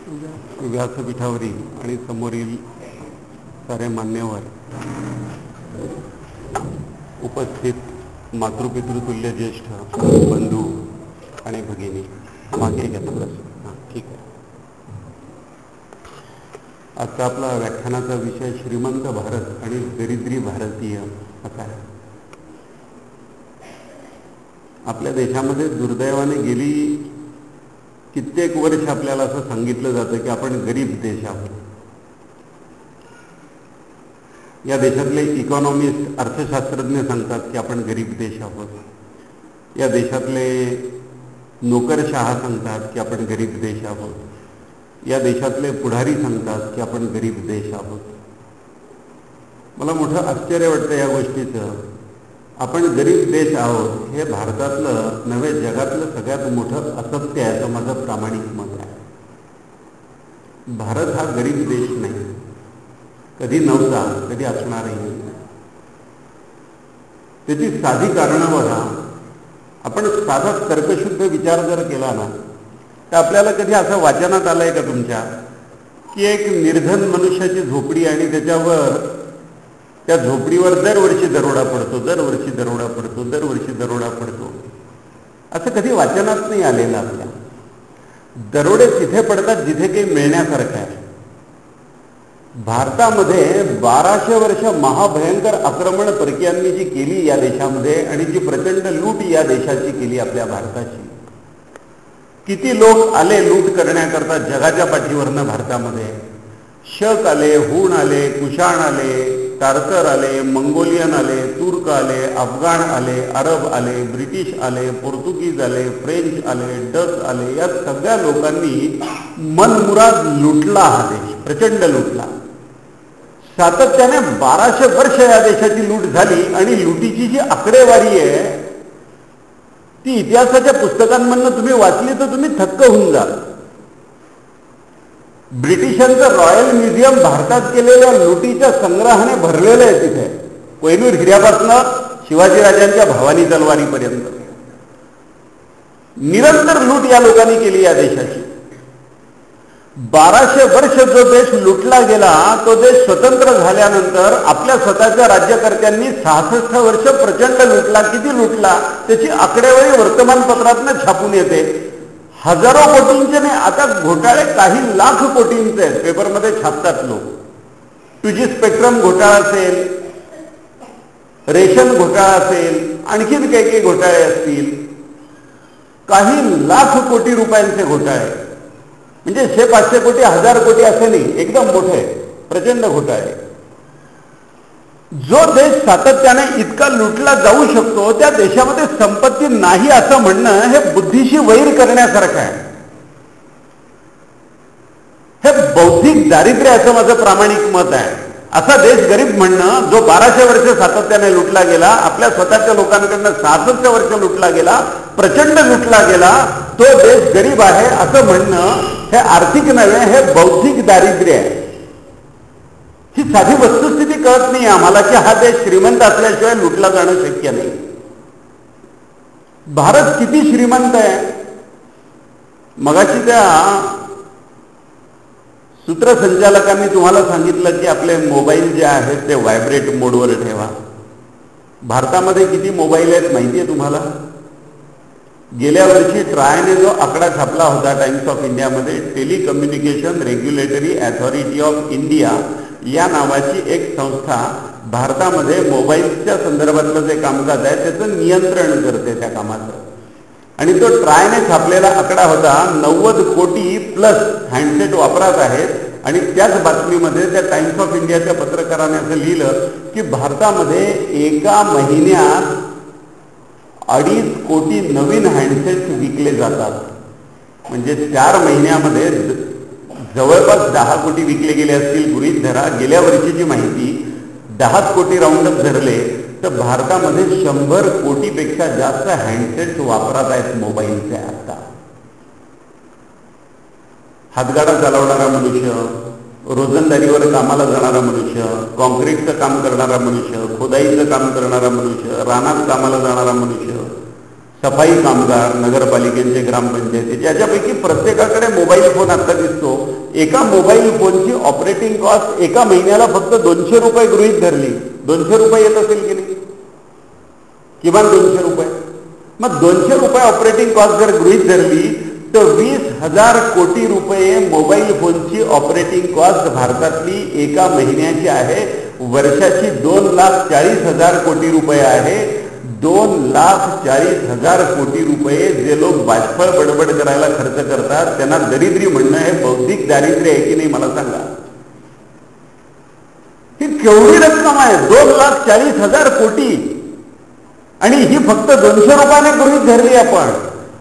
व्यासपीठावरील आणि समोरील सारे मान्यवर, उपस्थित मातृपितृतुल्य ज्येष्ठ बंधू आणि भगिनी, मागे घ्या थोडंसं. हां, ठीक आहे. आजचा आपला व्याख्यानाचा विषय श्रीमंत भारत आणि दरिद्री भारतीय असा आहे. आपल्या देशामध्ये दुर्दैवाने गेली कित्येक वर्ष आपल्याला असं सांगितलं जातं की आपण गरीब देश आहोत. या देशातले इकॉनॉमिस्ट, अर्थशास्त्रज्ञ सांगतात की आपण गरीब देश आहोत. या देशातले नोकरशहा सांगतात की आपण गरीब देश आहोत. या देशातले पुढारी सांगतात की आपण गरीब देश आहोत. मला मोठं आश्चर्य वाटतं या गोष्टीचं. आपण गरीब देश आहोत हे भारतातलं नव्हे जगातलं सगळ्यात मोठं असत्य आहे, असं माझं प्रामाणिक मत आहे. भारत हा गरीब देश नाही, कधी नव्हता, कधी असणारही नाही. त्याची साधी कारणं बघा. आपण साधा तर्कशुद्ध विचार जर केला ना, तर आपल्याला कधी असं वाचनात आलंय का तुमच्या की एक निर्धन मनुष्याची झोपडी आणि त्याच्यावर त्या झोपडीवर दरवर्षी दरोडा पडतो, दरवर्षी दरोडा पडतो, दरवर्षी दरोडा पडतो, असं कधी वाचनात नाही आलेलं आपल्या. दरोडे तिथे पडतात जिथे काही मिळण्यासारखं आहे. भारतामध्ये 1200 वर्ष महाभयंकर आक्रमण परकीयांनी जी केली या देशामध्ये आणि जी प्रचंड लूट या देशाची केली, आपल्या भारताची, किती लोक आले लूट करण्याकरता जगाच्या पाठीवरनं भारतामध्ये. शक आले, हूण आले, कुशाण आले, तारकर आले, मंगोलियन आले, तुर्क आले, अफगाण आले, अरब आले, ब्रिटिश आले, पोर्तुगीज आले, फ्रेंच आले, डच आले. या सगळ्या लोकांनी मनमुराद लुटला हा देश, प्रचंड लुटला. सातत्याने 1200 वर्ष या देशाची लूट झाली आणि लुटीची जी आकडेवारी आहे ती इतिहासाच्या पुस्तकांमधनं तुम्ही वाचली तर तुम्ही थक्क होऊन जाल. ब्रिटिशांचं रॉयल म्युझियम भारतात केलेल्या लुटीच्या संग्रहाने भरलेलं आहे. तिथे कोहिनूर हिऱ्यापासनं शिवाजीराजांच्या भवानी तलवारीपर्यंत निरंतर लूट या लोकांनी केली या देशाची. 1200 वर्ष जो देश लुटला गेला, तो देश स्वतंत्र झाल्यानंतर आपल्या स्वतःच्या राज्यकर्त्यांनी 66 वर्ष प्रचंड लुटला. किती लुटला त्याची आकडेवारी वर्तमानपत्रातनं छापून येते. हजारो कोटींचे नाही, आता घोटाळे काही लाख कोटींचे आहेत, पेपरमध्ये छापतात लोक. 2G स्पेक्ट्रम घोटाळा असेल, रेशन घोटाळा असेल, आणखीन काही काही घोटाळे असतील. काही लाख कोटी रुपयांचे घोटाळे, म्हणजे 100-500 कोटी, 1000 कोटी असे नाही, एकदम मोठे प्रचंड घोटाळे. जो देश सातत्याने इतका लुटला जाऊ शकतो त्या देशामध्ये संपत्ती नाही असं म्हणणं हे बुद्धीशी वैर करण्यासारखं आहे. हे बौद्धिक दारिद्र्य असं माझं प्रामाणिक मत आहे. असा देश गरीब म्हणणं जो 1200 वर्ष सातत्याने लुटला गेला, आपल्या स्वतःच्या लोकांकडनं 66 वर्ष लुटला गेला, प्रचंड लुटला गेला, तो देश गरीब आहे असं म्हणणं हे आर्थिक नव्हे, हे बौद्धिक दारिद्र्य आहे. ही साधी वस्तुस्थिती कळत नाही आम्हाला की हा देश श्रीमंत असल्याशिवाय लुटला जाणं शक्य नाही. भारत किती श्रीमंत आहे. मगाशी त्या सूत्रसंचालकांनी तुम्हाला सांगितलं की आपले मोबाईल जे आहेत ते व्हायब्रेट मोडवर ठेवा. भारतामध्ये किती मोबाईल आहेत माहिती आहे तुम्हाला? गेल्या वर्षी ट्रायने जो आकडा छापला होता टाइम्स ऑफ इंडियामध्ये, telecommunication regulatory authority of India या नावाची एक संस्था भारतामध्ये मोबाईलच्या संदर्भातलं जे कामकाज आहे त्याचं नियंत्रण करते त्या कामाचं. आणि तो ट्रायने छापलेला आकडा होता 90 कोटी प्लस हँडसेट वापरात आहेत. आणि त्याच बातमीमध्ये त्या टाइम्स ऑफ इंडियाच्या पत्रकाराने असं लिहिलं की भारतामध्ये एका महिन्यात 2.5 कोटी नवीन हँडसेट्स विकले जातात. म्हणजे 4 महिन्यामध्ये जवळपास 10 कोटी विकले गेले असतील गृहीत धरा. गेल्या वर्षीची माहिती 10 कोटी राऊंडअप धरले तर भारतामध्ये 100 कोटीपेक्षा जास्त हँडसेट्स वापरात आहेत मोबाईलचे. आता हातगाडा चालवणारा मनुष्य, रोजंदारीवर कामाला जाणारा मनुष्य, कॉन्क्रीटचं काम करणारा मनुष्य, खोदाईचं काम करणारा मनुष्य, रानात कामाला जाणारा मनुष्य, सफाई कामगार, नगरपालिकेचे, ग्रामपंचायतीचे, याच्यापैकी प्रत्येकाकडे मोबाईल फोन आता दिसतो. एका मोबाईल फोनची ऑपरेटिंग कॉस्ट एका महिन्याला फक्त 200 रुपये गृहीत धरली. 200 रुपये येत असेल की नाही, किमान 200 रुपये. मग 200 रुपये ऑपरेटिंग कॉस्ट जर गृहीत धरली तर 20,000 कोटी रुपये मोबाईल फोनची ऑपरेटिंग कॉस्ट भारतातली एका महिन्याची आहे. वर्षाची 2,40,000 कोटी रुपये आहे. 2,40,000 कोटी रुपये जे लोक बाष्पळ बडबड करायला खर्च करतात त्यांना दरिद्री म्हणणं हे बौद्धिक दारिद्र्य आहे की नाही मला सांगा. ही केवढी रक्कम आहे, 2,40,000 कोटी, आणि ही फक्त 200 रुपयाने गृहीत धरली आपण.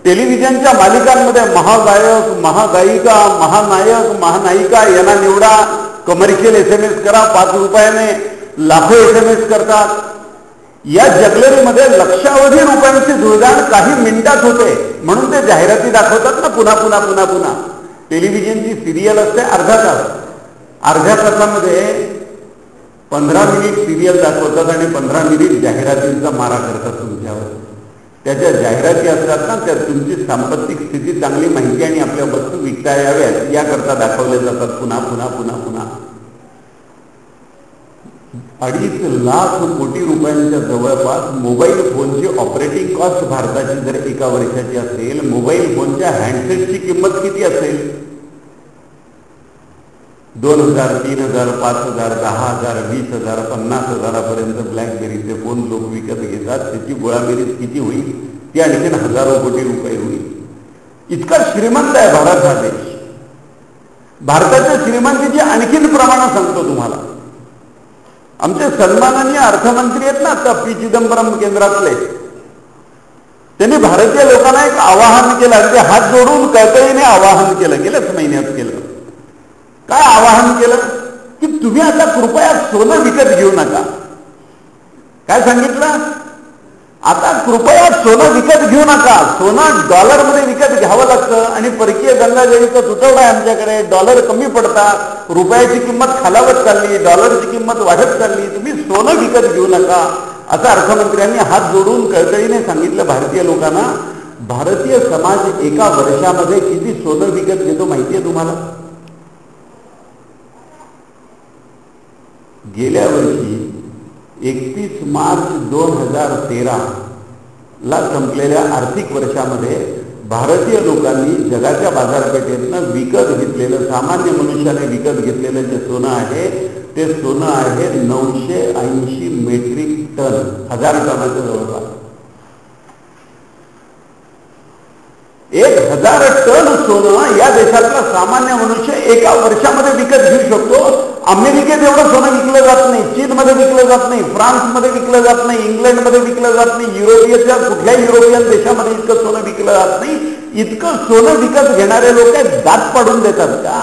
टेलिव्हिजनच्या मालिकांमध्ये महागायक, महागायिका, महानायक, महानायिका यांना निवडा, कमर्शियल SMS करा, 5 रुपयाने लाखो SMS करतात. या जगलरीमध्ये लक्षावधी रुपयांची जुळदाण काही मिनिटात होते, म्हणून ते जाहिराती दाखवतात ना पुन्हा पुन्हा पुन्हा पुन्हा. टेलिव्हिजनची सिरियल असते अर्धा तास, अर्ध्या तासामध्ये 15 मिनिट सिरियल दाखवतात आणि 15 मिनिट जाहिरातींचा मारा करतात तुमच्यावर. त्याच्या जाहिराती असतात ना, त्या तुमची सांपत्तिक स्थिती चांगली माहिती आणि आपल्या वस्तू विकता याव्यात याकरता दाखवल्या जातात पुन्हा पुन्हा पुन्हा पुन्हा. 2.5 लाख कोटी रुपयांच्या जवळपास मोबाईल फोनची ऑपरेटिंग कॉस्ट भारताची जर एका वर्षाची असेल, मोबाईल फोनच्या हँडसेटची किंमत किती असेल? 2,000, 3,000, 5,000, 10,000, 20,000, 50,000 पर्यंत ब्लॅकबेरीचे फोन लोक विकत घेतात. त्याची गोळाबेरीज किती होईल? ती आणखीन हजारो कोटी रुपये होईल. इतका श्रीमंत आहे भारत हा देश. भारताच्या श्रीमंतीची आणखीन प्रमाण सांगतो तुम्हाला. आमचे सन्माननीय अर्थमंत्री आहेत ना आता पी चिदंबरम केंद्रातले, त्यांनी भारतीय लोकांना एक आवाहन केलं, अगदी हात जोडून कळकळीने आवाहन केलं, गेल्याच महिन्यात केलं. काय आवाहन केलं की तुम्ही आता कृपया सोनं विकत घेऊ नका. काय सांगितलं? आता कृपया सोनं विकत घेऊ नका. सोनं डॉलरमध्ये विकत घ्यावं लागतं आणि परकीय गंगाजळीचा तुटवडा आहे आमच्याकडे. डॉलर कमी पडतात, रुपयाची किंमत खालावत चालली, डॉलरची किंमत वाढत चालली. तुम्ही सोनं विकत घेऊ नका असं अर्थमंत्र्यांनी हात जोडून कळकळीने सांगितलं भारतीय लोकांना. भारतीय समाज एका वर्षामध्ये किती सोनं विकत घेतो माहितीये तुम्हाला? गेल्या वर्षी 31 मार्च 2013 ला संपलेल्या आर्थिक वर्षामध्ये भारतीय लोकांनी जगाच्या बाजारपेठेतनं विकत घेतलेलं, सामान्य मनुष्याने विकत घेतलेलं जे सोनं आहे ते सोनं आहे 980 मेट्रिक टन, 1000 टनाच्या जवळपास. 1000 टन सोनं या देशातला सामान्य मनुष्य एका वर्षामध्ये विकत घेऊ शकतो. अमेरिकेत एवढं सोनं विकलं जात नाही, चीनमध्ये विकलं जात नाही, फ्रान्समध्ये विकलं जात नाही, इंग्लंडमध्ये विकलं जात नाही, युरोपियनच्या कुठल्याही युरोपियन देशामध्ये इतकं सोनं विकलं जात नाही. इतकं सोनं विकत घेणारे लोक दात पाडून देतात का?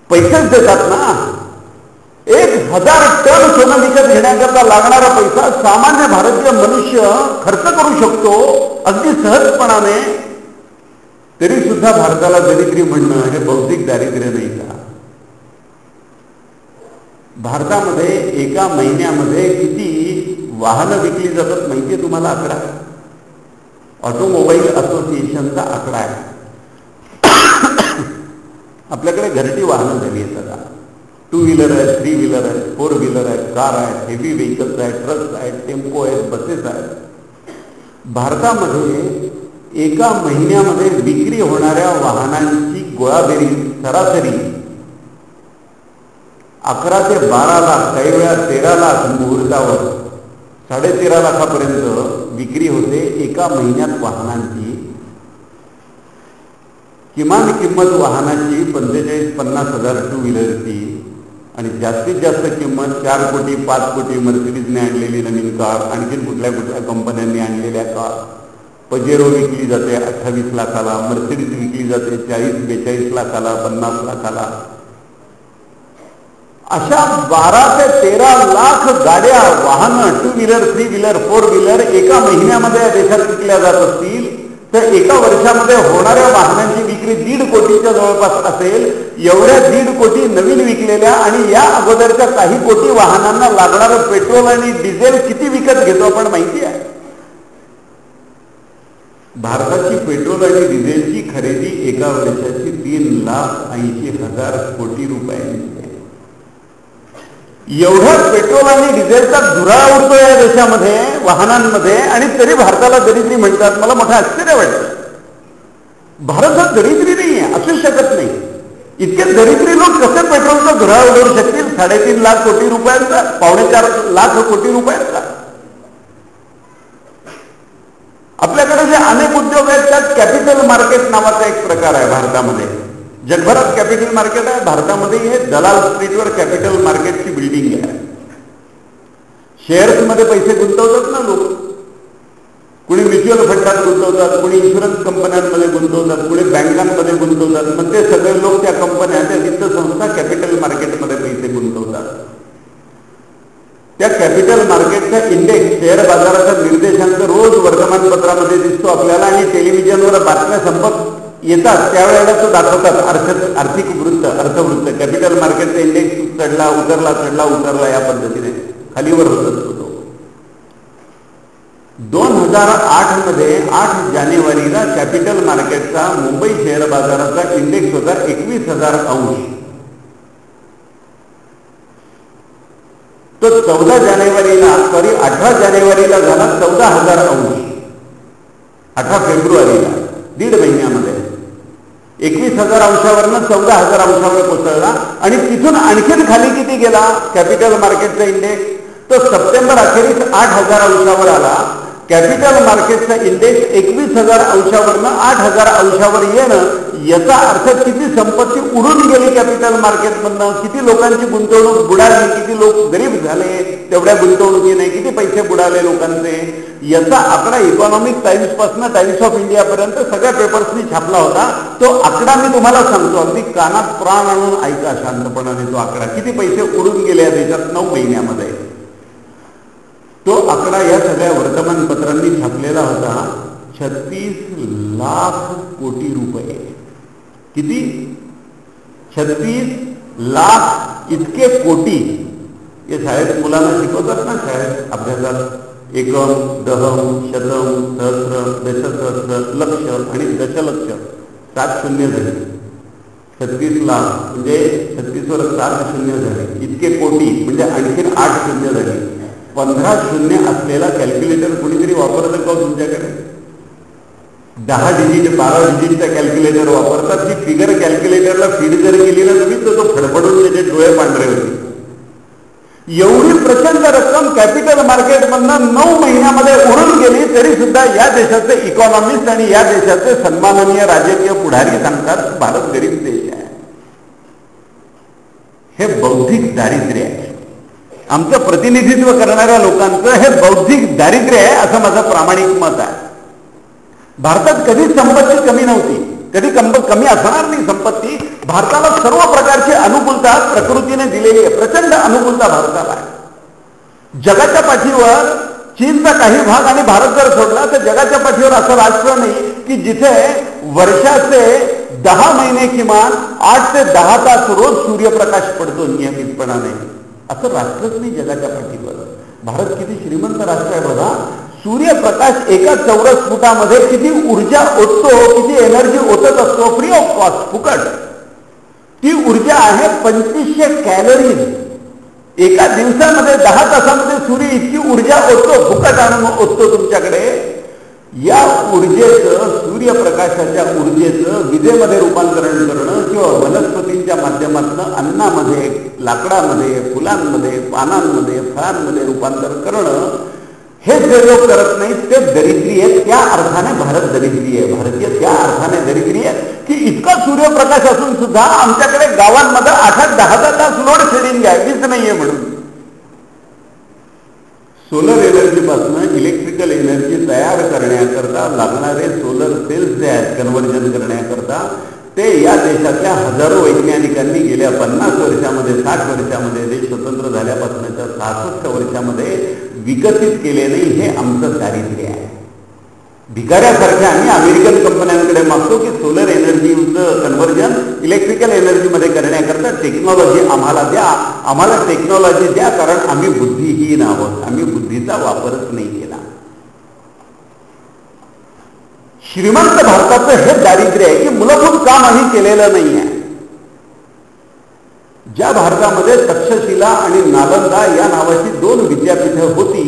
पैसेच देतात ना. 1000 टन सोनं विकत घेण्याकरता लागणारा पैसा सामान्य भारतीय मनुष्य खर्च करू शकतो अगदी सहजपणाने. तरी सुद्धा भारताला दरिद्री म्हणणं हे बौद्धिक दारिद्र्य नाही का? भारतामध्ये एका महिन्यामध्ये किती वाहनं विकली जातात माहितीये तुम्हाला? आकडा ऑटोमोबाईल असोसिएशनचा आकडा आहे. आपल्याकडे घरटी वाहनं झाली आहेत आता. 2 व्हीलर आहेत, 3 व्हीलर आहेत, 4 व्हीलर आहेत, कार आहेत, हेवी व्हेकल्स आहेत, ट्रक्स आहेत, टेम्पो आहेत, बसेस आहेत. भारतामध्ये एका महिन्यामध्ये विक्री होणाऱ्या वाहनांची गोळाबेरी सरासरी 11 ते 12 लाख, काही वेळा 13 लाख मुहूर्तावर 13.5 लाखापर्यंत विक्री होते एका महिन्यात वाहनांची. किमान किंमत वाहनाची 45-50 हजार 2 व्हीलरची आणि जास्तीत जास्त किंमत 4 कोटी 5 कोटी मर्सिडीजने आणलेली नवीन कार, आणखीन कुठल्या कुठल्या कंपन्यांनी आणलेल्या कार. पजेरो विकली जाते 28 लाखाला, मर्सिडीज विकली जाते 40-42 लाखाला, 50 लाखाला. अशा 12 ते 13 लाख गाड्या, वाहनं, 2 व्हीलर, 3 व्हीलर, 4 व्हीलर एका महिन्यामध्ये या देशात विकल्या जात असतील तर एका वर्षामध्ये होणाऱ्या वाहनांची विक्री 1.5 कोटीच्या जवळपास असेल. एवढ्या 1.5 कोटी नवीन विकलेल्या आणि या अगोदरच्या काही कोटी वाहनांना लागणारं पेट्रोल आणि डिझेल किती विकत घेतो आपण माहिती आहे? भारताची पेट्रोल आणि डिझेलची खरेदी एका वर्षाची 3,80,000 कोटी रुपयांची आहे. एवढा पेट्रोल आणि डिझेलचा धुरा उडतो या देशामध्ये, वाहनांमध्ये, आणि तरी भारताला दरिद्री म्हणतात. मला मोठं आश्चर्य वाटतं. भारत हा दरिद्री नाही आहे, असू शकत नाही. इतके दरिद्री लोक कसे पेट्रोलचा धुरा उडवू शकतील? 3.5 लाख कोटी रुपयांचा, 4.25 लाख कोटी रुपयांचा. आपल्याकडे जे अनेक उद्योग आहेत त्यात कॅपिटल मार्केट नावाचा एक प्रकार आहे भारतामध्ये. जगभरात कॅपिटल मार्केट आहे, भारतामध्ये हे दलाल स्ट्रीटवर कॅपिटल मार्केटची बिल्डिंग आहे. शेअर्समध्ये पैसे गुंतवतात ना लोक. कुणी म्युच्युअल फंडात गुंतवतात, कुणी इन्शुरन्स कंपन्यांमध्ये गुंतवतात, कुणी बँकांमध्ये गुंतवतात. मग ते सगळे लोक त्या कंपन्या, त्या वित्त संस्था कॅपिटल मार्केटमध्ये पैसे गुंतवतात. त्या कॅपिटल मार्केटचा इंडेक्स, शेअर बाजाराचा निर्देशांक रोज वर्तमानपत्रामध्ये दिसतो आपल्याला, आणि टेलिव्हिजनवर बातम्या संपत येतात त्यावेळेला तो दाखवतात. आर्थिक वृत्त, अर्थवृत्त. कॅपिटल मार्केटचा इंडेक्स चढला उतरला, चढला उतरला, या पद्धतीने खालीवर होत असतो तो. 2008 मध्ये 8 जानेवारीला कॅपिटल मार्केटचा मुंबई शेअर बाजाराचा इंडेक्स होता 21,000 अंश. तो 18 जानेवारीला झाला 14,000 अंश. 18 फेब्रुवारीला, 1.5 महिन्यामध्ये 21,000 अंशावरनं 14,000 अंशावर कोसळला. आणि तिथून आणखीन खाली किती गेला कॅपिटल मार्केटचा इंडेक्स? तो सप्टेंबर अखेरीस 8,000 अंशावर आला. कॅपिटल मार्केटचा इंडेक्स 21,000 अंशावरनं 8,000 अंशावर येणं, याचा अर्थ किती संपत्ती उडून गेली कॅपिटल मार्केटमधनं, किती लोकांची गुंतवणूक बुडाली, किती लोक गरीब झाले तेवढ्या गुंतवणुकीने, किती पैसे बुडाले लोकांचे, याचा आकडा इकॉनॉमिक टाइम्स पासून टाइम्स ऑफ इंडिया पर्यंत सगळ्या पेपर्सनी छापला होता. तो आकडा मी तुम्हाला सांगतो, अगदी कानात प्राण आणून ऐका शांतपणाने. तो आकडा किती पैसे उडून गेले या देशात 9 महिन्यामध्ये, तो आकडा या सगळ्या वर्तमानपत्रांनी छापलेला होता. 36 लाख कोटी रुपये. किती? 36 लाख इतके कोटी. हे शाळेत मुलांना शिकवतात ना, शाळेत अभ्यासात एकम, दहम, शतम, सहस्र, दशसहस्र, लक्ष आणि दशलक्ष. 7 शून्य झाले. 36 लाख म्हणजे 36 वर 7 शून्य झाले. इतके कोटी म्हणजे आणखीन 8 शून्य झाले. 15 शून्य असलेला कॅल्क्युलेटर कुणीतरी वापरतं का तुमच्याकडे? 10 डिजिट 12 डिजिटचा कॅल्क्युलेटर वापरतात. ती फिगर कॅल्क्युलेटरला फीड जर केली ना तुम्ही, तर तो फडफडून त्याचे डोळे पांढरे होते. एवढी प्रचंड रक्कम कॅपिटल मार्केटमधनं 9 महिन्यामध्ये उडून गेली. तरी सुद्धा या देशाचे इकॉनॉमिस्ट आणि या देशाचे सन्माननीय राजकीय पुढारी सांगतात भारत गरीब देश आहे. हे बौद्धिक दारिद्र्य आहे. आमचं प्रतिनिधित्व करणाऱ्या लोकांचं हे बौद्धिक दारिद्र्य आहे, असं माझं प्रामाणिक मत आहे. भारतात कधीच संपत्ती कमी नव्हती, कधी कमी असणार नाही संपत्ती. भारताला सर्व प्रकारची अनुकूलता प्रकृतीने दिलेली आहे. प्रचंड अनुकूलता भारताला आहे. जगाच्या पाठीवर चीनचा काही भाग आणि भारत जर सोडला तर जगाच्या पाठीवर असं राष्ट्र नाही की जिथे वर्षाचे 10 महिने किमान 8 ते 10 तास रोज सूर्यप्रकाश पडतो नियमितपणाने. असं राष्ट्रच नाही जगाच्या पाठीवर. भारत किती श्रीमंत राष्ट्र आहे बघा. सूर्यप्रकाश एका चौरस फुटामध्ये किती ऊर्जा ओततो, किती एनर्जी ओतत असतो, फ्री ऑफ कॉस्ट, फुकट. ती ऊर्जा आहे 2500 कॅलरीज. एका दिवसामध्ये 10 तासामध्ये सूर्य इतकी ऊर्जा ओततो, फुकट आणून ओततो तुमच्याकडे. या ऊर्जेचं, सूर्यप्रकाशाच्या ऊर्जेचं विजेमध्ये रूपांतरण करणं किंवा वनस्पतींच्या माध्यमातून अन्नामध्ये, लाकडामध्ये, फुलांमध्ये, पानांमध्ये, फळांमध्ये रूपांतर करणं, हे जे लोक करत नाहीत ते दरिद्री आहेत. त्या अर्थाने भारत दरिद्री आहे. भारतीय त्या अर्थाने दरिद्री आहे की इतका सूर्यप्रकाश असून सुद्धा आमच्याकडे गावांमध्ये 8-10 तास लोड शेडिंग आहे, वीज नाहीये म्हणून. सोलर एनर्जीपासून इलेक्ट्रिकल एनर्जी तयार करण्याकरता लागणारे सोलर सेल्स जे आहेत कन्व्हर्जन करण्याकरता, ते या देशातल्या हजारो वैज्ञानिकांनी गेल्या 50 वर्षामध्ये, 60 वर्षामध्ये, देश स्वतंत्र झाल्यापासूनच्या 66 वर्षामध्ये विकसित केले नाही. हे आमचं दारिद्र्य आहे. भिकाऱ्यासारख्या आम्ही अमेरिकन कंपन्यांकडे मागतो की सोलर एनर्जीचं कन्व्हर्जन इलेक्ट्रिकल एनर्जीमध्ये करण्याकरता टेक्नॉलॉजी आम्हाला द्या, आम्हाला टेक्नॉलॉजी द्या, कारण आम्ही बुद्धिहीन आहोत. आम्ही बुद्धीचा वापरच नाही केला. श्रीमंत भारताचं हे दारिद्र्य आहे की मूलभूत कामही केलेलं नाही आहे. ज्या भारतामध्ये तक्षशिला आणि नालंदा या नावाची 2 विद्यापीठं होती,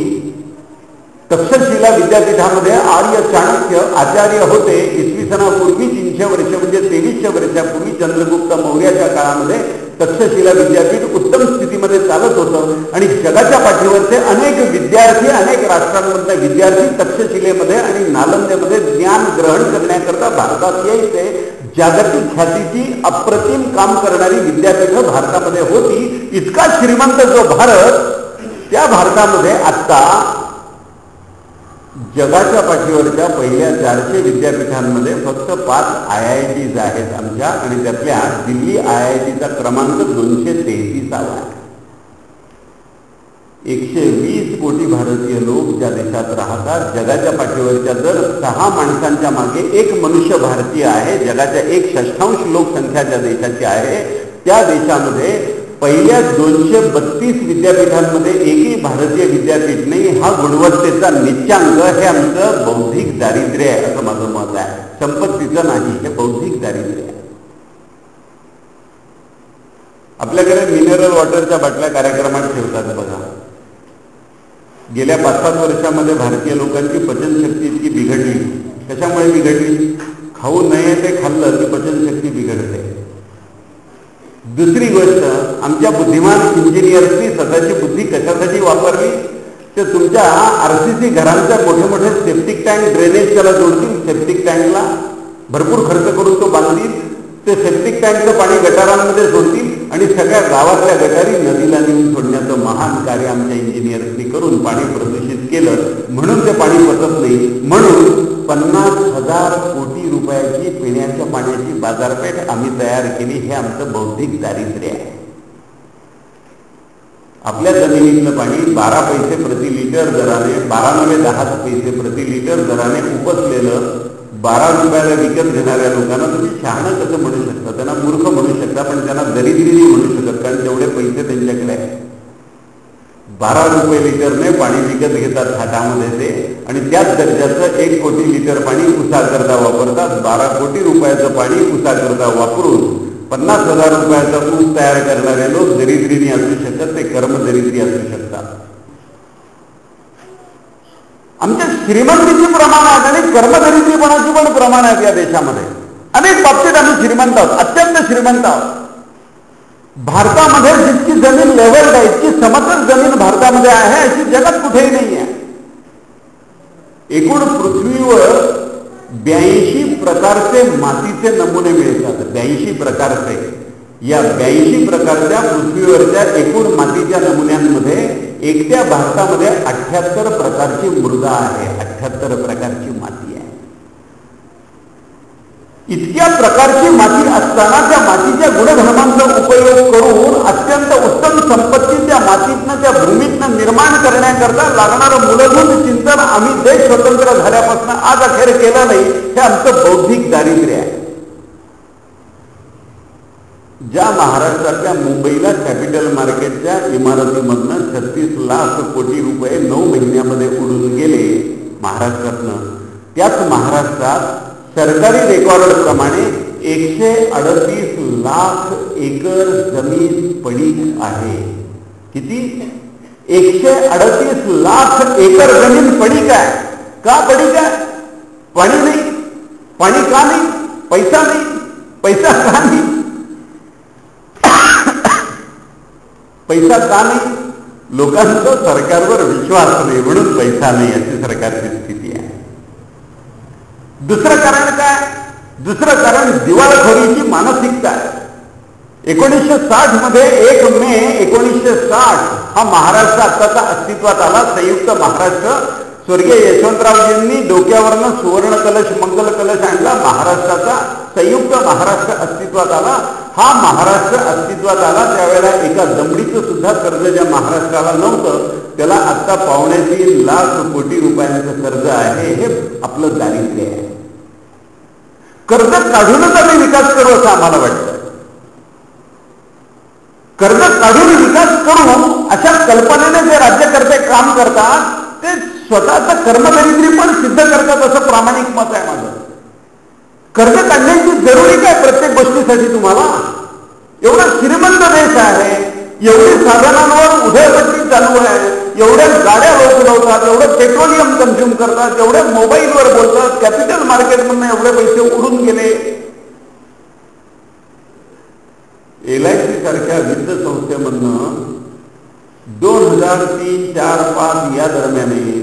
तक्षशिला विद्यापीठामध्ये आर्य चाणक्य आचार्य होते. इसवी सनापूर्वी 300 वर्ष म्हणजे 2300 वर्षापूर्वी चंद्रगुप्त मौर्याच्या काळामध्ये तक्षशिला विद्यापीठ उत्तम स्थितीमध्ये चालत होतं आणि जगाच्या पाठीवरचे अनेक विद्यार्थी, अनेक राष्ट्रांमधले विद्यार्थी तक्षशिलेमध्ये आणि नालंदेमध्ये ज्ञान ग्रहण करण्याकरता भारतात यायचे. जागतिक ख्यातीची अप्रतिम काम करणारी विद्यापीठं भारतामध्ये होती. इतका श्रीमंत जो भारत, त्या भारतामध्ये आता जगाच्या पाठीवरच्या पहिल्या 400 विद्यापीठांमध्ये फक्त 5 IITs आहेत आमच्या, आणि त्यातल्या दिल्ली IITचा क्रमांक 233 आहे. 120 कोटी भारतीय लोक ज्या देशात राहतात, जगाच्या पाठीवरच्या दर 6 माणसांच्या मागे 1 मनुष्य भारतीय आहे. जगाच्या 1/6 लोकसंख्या ज्या देशाची आहे, त्या देशामध्ये पहिल्या 232 विद्यापीठांमध्ये एकही भारतीय विद्यापीठ नाही. हा गुणवत्तेचा निच्चांक हे आमचं बौद्धिक दारिद्र्य आहे असं माझं मत आहे. संपत्तीचं नाही, हे बौद्धिक दारिद्र्य आहे. आपल्याकडे मिनरल वॉटरच्या बाटल्या कार्यक्रमात ठेवतात बघा. गेल्या 5-7 वर्षामध्ये भारतीय लोकांची पचनशक्ती इतकी बिघडली. कशामुळे बिघडली? खाऊ नये ते खाल्लं की पचनशक्ती बिघडते. दुसरी गोष्ट, आमच्या बुद्धिमान इंजिनियर्सनी स्वतःची बुद्धी कशासाठी वापरली? ते तुमच्या RCC घरांच्या मोठे मोठे सेप्टिक टँक ड्रेनेज त्याला जोडतील. सेप्टिक टँकला भरपूर खर्च करून तो बांधतील. ते सेप्टिक टँकचं पाणी गटारांमध्ये सोडतील आणि सगळ्या गावातल्या गटारी नदीला नेऊन सोडण्याचं महान कार्य आमच्या इंजिनियर्सनी करून पाणी प्रदूषित केलं. म्हणून ते पाणी पचत नाही. म्हणून 50,000 कोटी रुपयाची पिण्याच्या पाण्याची बाजारपेठ आम्ही तयार केली. हे आमचं बौद्धिक दारिद्र्य आहे. आपल्या जमिनीतलं पाणी 12 पैसे प्रति लिटर दराने, 12 पैसे प्रति लिटर दराने उपसलेलं 12 रुपयाला विकत घेणाऱ्या लोकांना तुम्ही शहाणं कसं म्हणू शकता? त्यांना मूर्ख म्हणू शकता, पण त्यांना दरिद्री नाही म्हणू शकत, कारण तेवढे पैसे त्यांच्याकडे आहे. 12 रुपये लिटरने पाणी विकत घेतात थाटामध्ये ते, आणि त्याच दर्जाचं 1 कोटी लिटर पाणी ऊसाकरता वापरतात. 12 कोटी रुपयाचं पाणी ऊसाकरता वापरून 50,000 रुपयाचा ऊस तयार करणारे लोक दरिद्रीने असू शकत, ते कर्मदरिद्री असू शकतात. आमच्या श्रीमंतीची प्रमाण आहेत आणि कर्मदरिद्रीपणाची पण प्रमाण आहेत या देशामध्ये. अनेक बाबतीत आम्ही श्रीमंत आहोत, अत्यंत श्रीमंत आहोत. भारतामध्ये जितकी जमीन लेवल्ड आहे, इतकी समतल जमीन भारतामध्ये आहे अशी जगात कुठेही नाही आहे. एकूण पृथ्वीवर 82 प्रकारचे मातीचे नमुने मिळतात. 82 प्रकारचे. या 82 प्रकारच्या पृथ्वीवरच्या एकूण मातीच्या नमुन्यांमध्ये एकट्या भारतामध्ये 78 प्रकारची मृदा आहे. 78 प्रकारची माती आहे. इतक्या प्रकारची माती असताना त्या मातीच्या गुणधर्मांचा उपयोग करून अत्यंत उत्तम संपत्ती त्या मातीतनं, त्या भूमीतनं निर्माण करण्याकरता लागणारं मूलभूत चिंतन आम्ही देश स्वतंत्र झाल्यापासून आज अखेर केलं नाही. हे आमचं बौद्धिक दारिद्र्य आहे. ज्या महाराष्ट्रातल्या मुंबईला कॅपिटल मार्केटच्या इमारतीमधनं 36 लाख कोटी रुपये 9 महिन्यामध्ये उडून गेले महाराष्ट्रातनं, त्याच महाराष्ट्रात सरकारी रेकॉर्ड प्रमाणे 138 लाख एकर जमीन पडीक आहे. किती? 138 लाख एकर जमीन पडीक आहे. का पडीक आहे? पाणी नाही. पाणी का नाही? पैसा नाही. पैसा का नाही? पैसा का नाही? लोकांचा सरकारवर विश्वास नाही म्हणून पैसा नाही, अशी सरकारची स्थिती आहे. दुसरं कारण काय? दुसरं कारण दिवाळखोरीची मानसिकता आहे. 1960 मध्ये 1 मे 1960 हा महाराष्ट्र आत्ताचा अस्तित्वात आला. संयुक्त महाराष्ट्र. स्वर्गीय यशवंतरावजींनी डोक्यावरनं सुवर्ण कलश, मंगल कलश आणला. महाराष्ट्राचा संयुक्त महाराष्ट्र अस्तित्वात आला. हा महाराष्ट्र अस्तित्वात आला त्यावेळेला एका दमडीचं सुद्धा कर्ज ज्या महाराष्ट्राला नव्हतं, त्याला आता 2.25 लाख कोटी रुपयांचं कर्ज आहे. हे आपलं दारिद्र्य आहे. कर्ज काढूनच आम्ही विकास करू असं आम्हाला वाटतं. कर्ज काढून विकास करू अशा कल्पनेने जे राज्यकर्ते काम करतात ते स्वतःचं कर्मदरिद्री पण सिद्ध करतात असं प्रामाणिक मत आहे माझं. कर्ज काढण्याची जरुरी काय प्रत्येक गोष्टीसाठी तुम्हाला? एवढा श्रीमंत देश आहे, एवढी साधनांवर उधळपट्टी चालू आहे, एवढ्या गाड्या लोक लावतात, एवढं पेट्रोलियम कन्झ्युम करतात, एवढे मोबाईलवर बोलतात, कॅपिटल मार्केटमधून एवढे पैसे उडून गेले. LIC सारख्या वित्त संस्थेमधनं 2003, 4, 5 या दरम्याने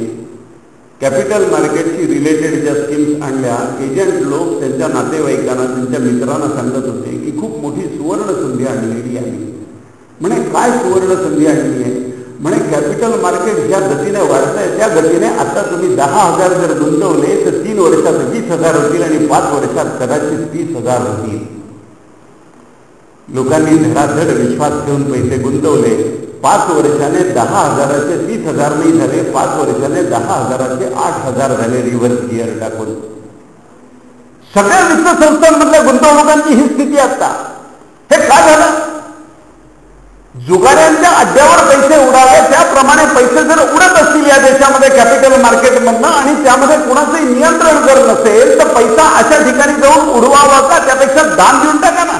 कॅपिटल मार्केटशी रिलेटेड ज्या स्कीम्स आणल्या, एजंट लोक त्यांच्या नातेवाईकांना, त्यांच्या मित्रांना सांगत होते की खूप मोठी सुवर्ण संधी आणलेली आहे. म्हणे काय सुवर्ण संधी आणली आहे? म्हणे कॅपिटल मार्केट ज्या गतीने वाढत आहे त्या गतीने आता तुम्ही 10,000 जर गुंतवले तर 3 वर्षात 20,000 होतील आणि 5 वर्षात कदाचित 30,000 होतील. लोकांनी धडाधड विश्वास ठेवून पैसे गुंतवले. 5 वर्षाने 10,000चे 30,000 नाही झाले, 5 वर्षाने 10,000चे 8,000 झाले रिव्हर्स गिअर टाकून. सगळ्या वित्त संस्थांमधल्या गुंतवणुकांची ही स्थिती आता. हे का झालं? जुगाऱ्यांच्या अड्ड्यावर पैसे उडावे, त्याप्रमाणे पैसे जर उडत असतील या देशामध्ये कॅपिटल मार्केटमधनं आणि त्यामध्ये कुणाचंही नियंत्रण जर नसेल तर पैसा अशा ठिकाणी जाऊन उडवावा का? त्यापेक्षा दान देऊन टाका ना.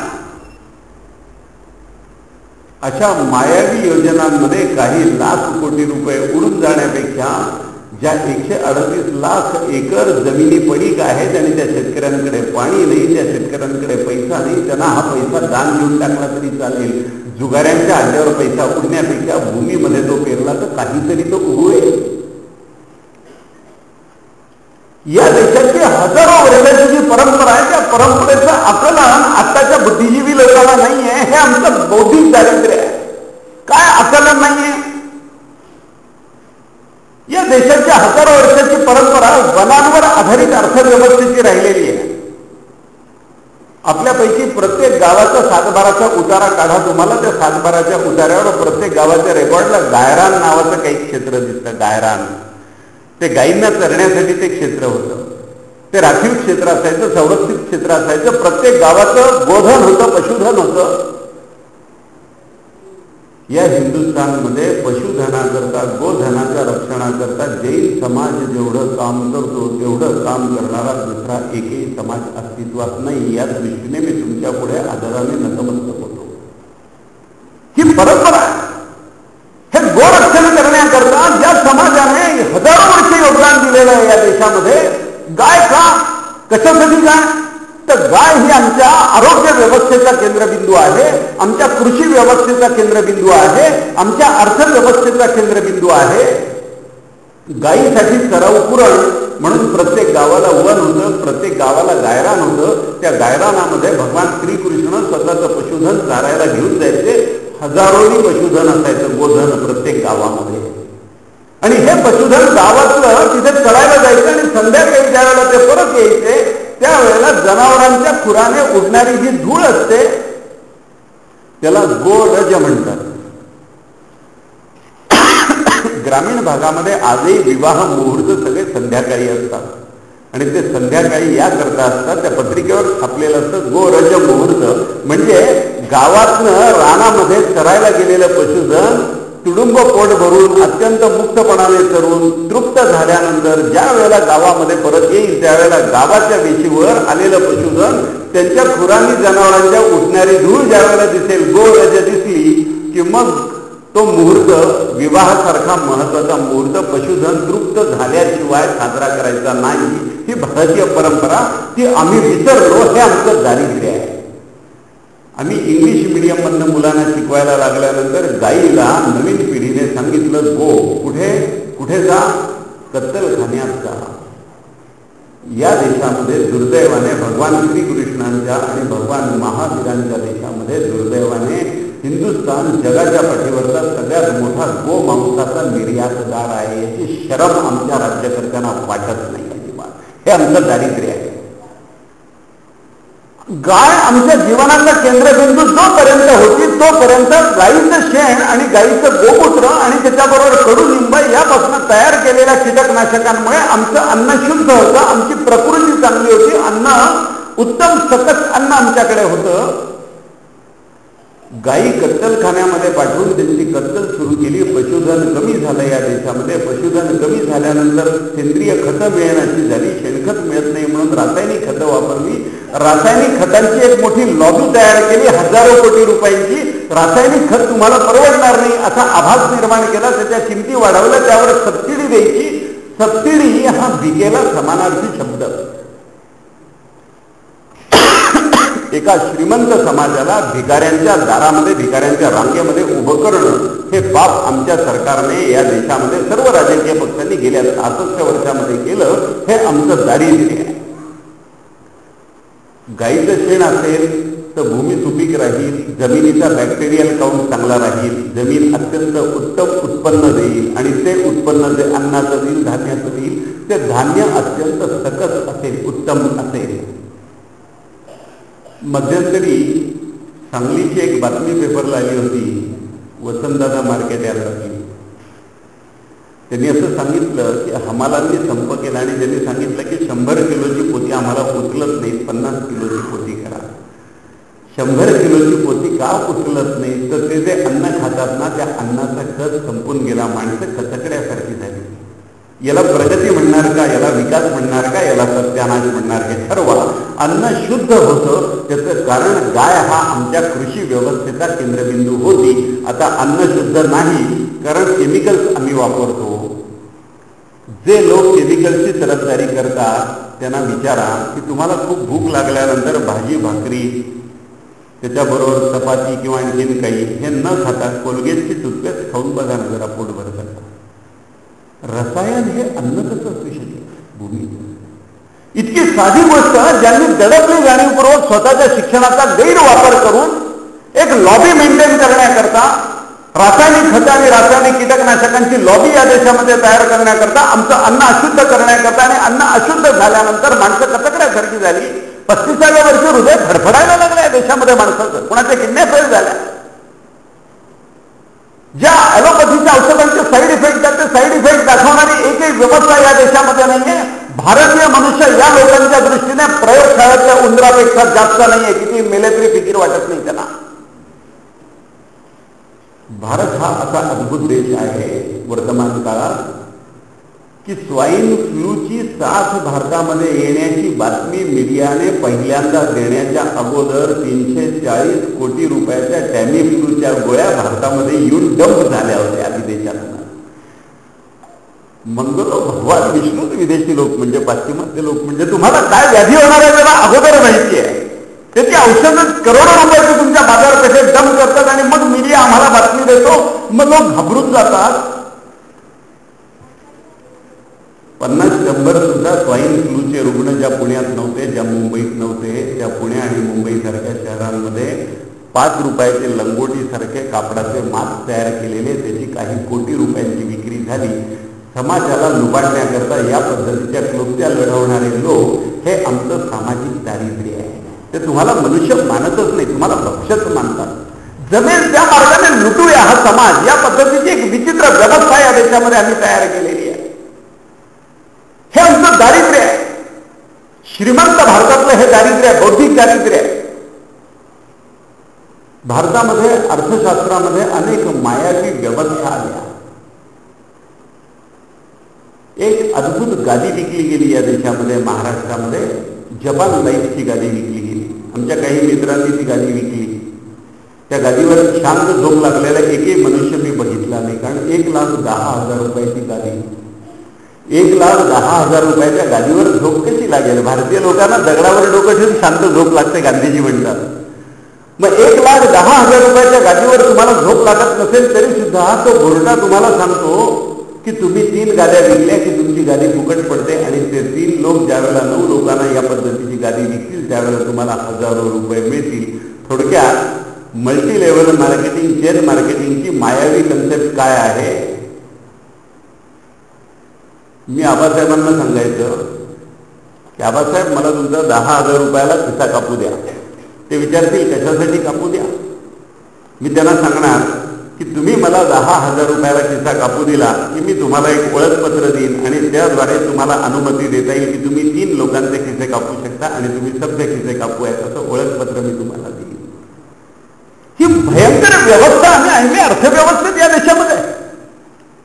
अशा मायावी योजनांमध्ये काही लाख कोटी रुपये उडून जाण्यापेक्षा ज्या 138 लाख एकर जमिनी पडीक आहेत आणि त्या शेतकऱ्यांकडे पाणी नाही, त्या शेतकऱ्यांकडे पैसा नाही, त्यांना हा पैसा दान देऊन टाकला तरी चालेल. जुगाऱ्यांच्या अड्ड्यावर पैसा उडण्यापेक्षा भूमीमध्ये तो पेरला तर काहीतरी तो उगवेल. या देशाची हजारो वर्षाची जी परंपरा आहे त्या परंपरेचं आकलन आताच्या बुद्धिजीवी लोकांना नाहीये. हे आमचं बौद्धिक दारिद्र्य आहे. काय आकलन नाहीये? या देशाची हजारो वर्षाची परंपरा वनांवर आधारित अर्थव्यवस्थेची राहिलेली आहे. आपल्यापैकी प्रत्येक गावाचा सातबाराचा उतारा काढा, तुम्हाला त्या सातबाराच्या उतार्यावर प्रत्येक गावाच्या रेकॉर्डला गायरान नावाचं काही क्षेत्र दिसतं. गायरान ते गायींना चरण्यासाठी ते क्षेत्र होतं. ते राखीव क्षेत्र असायचं, संरक्षित क्षेत्र असायचं. प्रत्येक गावाचं गोधन होतं, पशुधन होतं. या हिंदुस्थानमध्ये पशुधनाकरता, गोधनाच्या रक्षणाकरता जैन समाज जेवढं काम करतो तेवढं काम करणारा दुसरा एकही समाज अस्तित्वात नाही. या दृष्टीने मी तुमच्या पुढे आदराने नतमस्तक होतो. ही परंपरा आहे. हे गोरक्षण करण्याकरता ज्या समाजाने हजारो वर्ष योगदान दिलेलं आहे या देशामध्ये, गाय का? कशासाठी गाय? तर गाय ही आमच्या आरोग्य व्यवस्थेचा केंद्रबिंदू आहे, आमच्या कृषी व्यवस्थेचा केंद्रबिंदू आहे, आमच्या अर्थव्यवस्थेचा केंद्रबिंदू आहे. गायीसाठी चराऊ पुरण म्हणून प्रत्येक गावाला वन होतं, प्रत्येक गावाला गायरान होतं. त्या गायरानामध्ये भगवान श्रीकृष्ण स्वतःचं पशुधन चारायला घेऊन जायचे. हजारोनी पशुधन असायचं, गोधन प्रत्येक गावामध्ये. आणि हे पशुधन गावातलं तिथे चरायला जायचं आणि संध्याकाळी ज्या वेळेला ते परत यायचे त्यावेळेला जनावरांच्या खुराने उडणारी जी धूळ असते त्याला गोरज म्हणतात. ग्रामीण भागामध्ये आजही विवाह मुहूर्त सगळे संध्याकाळी असतात आणि ते संध्याकाळी या करता असतात. त्या पत्रिकेवर छापलेलं असतं गोरज मुहूर्त. म्हणजे गावातनं रानामध्ये चरायला गेलेलं पशुधन तुडुंब पोट भरून अत्यंत मुक्तपणाने चरून तृप्त झाल्यानंतर ज्या वेळेला गावामध्ये परत येईल त्यावेळेला गावाच्या वेशीवर आलेलं पशुधन त्यांच्या खुरानी जनावरांच्या उठणारी धूळ ज्या वेळेला दिसेल, गोरज दिसली की मग तो मुहूर्त, विवाहासारखा महत्वाचा मुहूर्त पशुधन तृप्त झाल्याशिवाय साजरा करायचा नाही. ही भारतीय परंपरा, ती आम्ही विसरलो. हे आमचं दारिद्र्य आहे. आम्ही इंग्लिश मीडियम मधनं मुलांना शिकवायला लागल्यानंतर गाईला नवीन पिढीने सांगितलं गो, कुठे कुठे जा? कत्तलखान्यात जा. या देशामध्ये दुर्दैवाने भगवान श्रीकृष्णांच्या आणि भगवान महावीरांच्या देशामध्ये दुर्दैवाने हिंदुस्थान जगाच्या पाठीवरचा सगळ्यात मोठा गोमांसाचा निर्यातदार आहे. याची शरम आमच्या राज्यकर्त्यांना वाटत नाही अजिबात. हे आमचं दारिद्र्य आहे. गाय आमच्या जीवनाचा केंद्रबिंदू जोपर्यंत होती तोपर्यंत गाईचं शेण आणि गाईचं गोमूत्र आणि त्याच्याबरोबर कडुलिंब यापासून तयार केलेल्या कीटकनाशकांमुळे आमचं अन्न शुद्ध होतं, आमची प्रकृती चांगली होती, अन्न उत्तम सकस अन्न आमच्याकडे होतं. गायी कत्तलखान्यामध्ये पाठवून त्यांची कत्तल सुरू केली. पशुधन कमी झालं या देशामध्ये. पशुधन कमी झाल्यानंतर सेंद्रिय खतं मिळण्याची झाली. शेणखत मिळत नाही म्हणून रासायनिक खतं वापरली. रासायनिक खतांची एक मोठी लॉबी तयार केली, हजारो कोटी रुपयांची. रासायनिक खत तुम्हाला परवडणार नाही असा आभास निर्माण केला. त्याच्या किमती वाढवल्या, त्यावर सबसिडी द्यायची. सबसिडी हा भिकेला समानार्थी शब्द. एका श्रीमंत समाजाला भिकाऱ्यांच्या दारामध्ये, भिकाऱ्यांच्या रांगेमध्ये उभं करणं हे पाप आमच्या सरकारने या देशामध्ये सर्व राजकीय पक्षांनी गेल्या 66 वर्षामध्ये केलं. हे आमचं दारिद्र्य आहे. गाईचं शेण असेल तर भूमी सुपीक राहील, जमिनीचा बॅक्टेरियल काउंट चांगला राहील, जमीन अत्यंत उत्तम उत्पन्न देईल आणि ते उत्पन्न जे अन्नाचं देईल, धान्याचं देईल, ते धान्य अत्यंत सकस असेल, उत्तम असेल. मध्यंतरी सांगलीची एक बातमी पेपरला आली होती, वसंतदादा मार्केट यार्डातली. त्यांनी असं सांगितलं की हमालांनी संप केला आणि त्यांनी सांगितलं की 100 किलोची पोती आम्हाला उचलत नाही, 50 किलोची पोती करा. 100 किलोची पोती का उचलत नाही तर ते जे अन्न खातात ना, त्या अन्नाचा कच संपून गेला. माणसं कचकड्यासारखी झाली. याला प्रगती म्हणणार का, याला विकास म्हणणार का, याला सत्यानाश म्हणणार का, ठरवा. अन्न शुद्ध होतं त्याचं कारण गाय हा आमच्या कृषी व्यवस्थेचा केंद्रबिंदू होती. आता अन्न शुद्ध नाही कारण केमिकल्स आम्ही वापरतो. जे लोक केमिकलची तरफदारी करतात त्यांना विचारा की तुम्हाला खूप भूक लागल्यानंतर भाजी भाकरी त्याच्याबरोबर चपाती किंवा आणखीन काही हे न खाता कोलगेटची टूथपेस्ट खाऊन बघा ना, जरा पोट भरतं. रसायन हे अन्न कसं असू शकेल भूमीचं? इतकी साधी गोष्ट ज्यांनी दडपली जाणीवपूर्वक स्वतःच्या शिक्षणाचा गैरवापर करून एक लॉबी मेंटेन करण्याकरता, रासायनिक खतं आणि रासायनिक कीटकनाशकांची लॉबी या देशामध्ये तयार करण्याकरता, आमचं अन्न अशुद्ध करण्याकरता, आणि अन्न अशुद्ध झाल्यानंतर माणसं कचकड्यासारखी झाली. 35व्या वर्षी हृदय फडफडायला लागलं या देशामध्ये माणसाचं. कोणाच्या किडन्या फेल झाल्या. ज्या ॲलोपॅथीच्या औषधांचे साईड इफेक्ट आहेत ते साईड इफेक्ट दाखवणारी एकही व्यवस्था या देशामध्ये नाहीये. भारतीय मनुष्य या लोकांच्या दृष्टीने प्रयोगशाळेतल्या उंदरापेक्षा जास्त नाहीये. किती मेले तरी फिकीर वाटत नाही त्यांना. भारत हा असा अद्भुत देश आहे वर्तमान काळात की स्वाईन फ्लूची साथ भारतामध्ये येण्याची बातमी मीडियाने पहिल्यांदा देण्याच्या अगोदर 340 कोटी रुपयाच्या टॅमी फ्लूच्या गोळ्या भारतामध्ये येऊन डंप झाल्या होत्या विदेशातून. मंगलो भगवान विष्णूच विदेशी लोक म्हणजे, पाश्चिमात्य लोक म्हणजे. तुम्हाला काय व्याधी होणार आहे त्याला अगोदर माहिती आहे. त्याची औषधं करोडो रुपयाची तुमच्या बाजारपेठेत डंप करतात आणि मग मीडिया आम्हाला बातमी देतो. मग लोक घाबरून जातात. 50-100 सुद्धा स्वाईन फ्लूचे रुग्ण ज्या पुण्यात नव्हते, ज्या मुंबईत नव्हते, त्या पुणे आणि मुंबईसारख्या शहरांमध्ये 5 रुपयाचे लंगोटीसारखे कापडाचे मास्क तयार केलेले, त्याची काही कोटी रुपयांची विक्री झाली. समाजाला लुबाडण्याकरता या पद्धतीच्या क्लुप्त्या लढवणारे लोक हे आमचं सामाजिक दारिद्र्य आहे. ते तुम्हाला मनुष्य मानतच नाही, तुम्हाला भक्षक मानतात. जमेल त्या मार्गाने लुटूया हा समाज. या पद्धतीची एक विचित्र व्यवस्था या देशामध्ये आम्ही तयार केलेली आहे. हे आमचं दारिद्र्य आहे. श्रीमंत भारतातलं हे दारिद्र्य आहे, बौद्धिक दारिद्र्य आहे. भारतामध्ये अर्थशास्त्रामध्ये अनेक मायावी व्यवस्था आल्या. एक अद्भुत गादी विकली गेली या देशामध्ये, महाराष्ट्रामध्ये जपान लाईफची गादी विकली गेली. आमच्या काही मित्रांनी ती गादी विकली. त्या गादीवर शांत झोप लागलेला एकही मनुष्य मी बघितला नाही. कारण 1,10,000 रुपयाची गादी, 1,10,000 रुपयाच्या गादीवर झोप कशी लागेल? भारतीय लोकांना दगडावर डोकं ठेवून शांत झोप लागते, गांधीजी म्हणतात. मग 1,10,000 रुपयाच्या गादीवर तुम्हाला झोप लागत नसेल तरी सुद्धा तो बोर्डा तुम्हाला सांगतो की तुम्ही 3 गाद्या विकल्या की तुमची गादी फुकट पडते. आणि ते 3 लोक ज्यावेळेला 9 लोकांना या पद्धतीची गादी विकतील त्यावेळेला तुम्हाला हजारो रुपये मिळतील. थोडक्यात मल्टी लेव्हल मार्केटिंग, चेन मार्केटिंगची मायावी कन्सेप्ट काय आहे? मी आबासाहेबांना सांगायचं की आबासाहेब मला तुमचा 10,000 रुपयाला खिसा कापू द्या. ते विचारतील कशासाठी कापू द्या? मी त्यांना सांगणार की तुम्ही मला 10,000 रुपयाला खिसा कापू दिला की मी तुम्हाला एक ओळखपत्र देईन आणि त्याद्वारे तुम्हाला अनुमती देता येईल की तुम्ही 3 लोकांचे खिसे कापू शकता आणि तुम्ही सभ्य खिसे कापू आहेत असं ओळखपत्र मी तुम्हाला देईन. ही भयंकर व्यवस्था आम्ही अर्थव्यवस्थेत या देशामध्ये.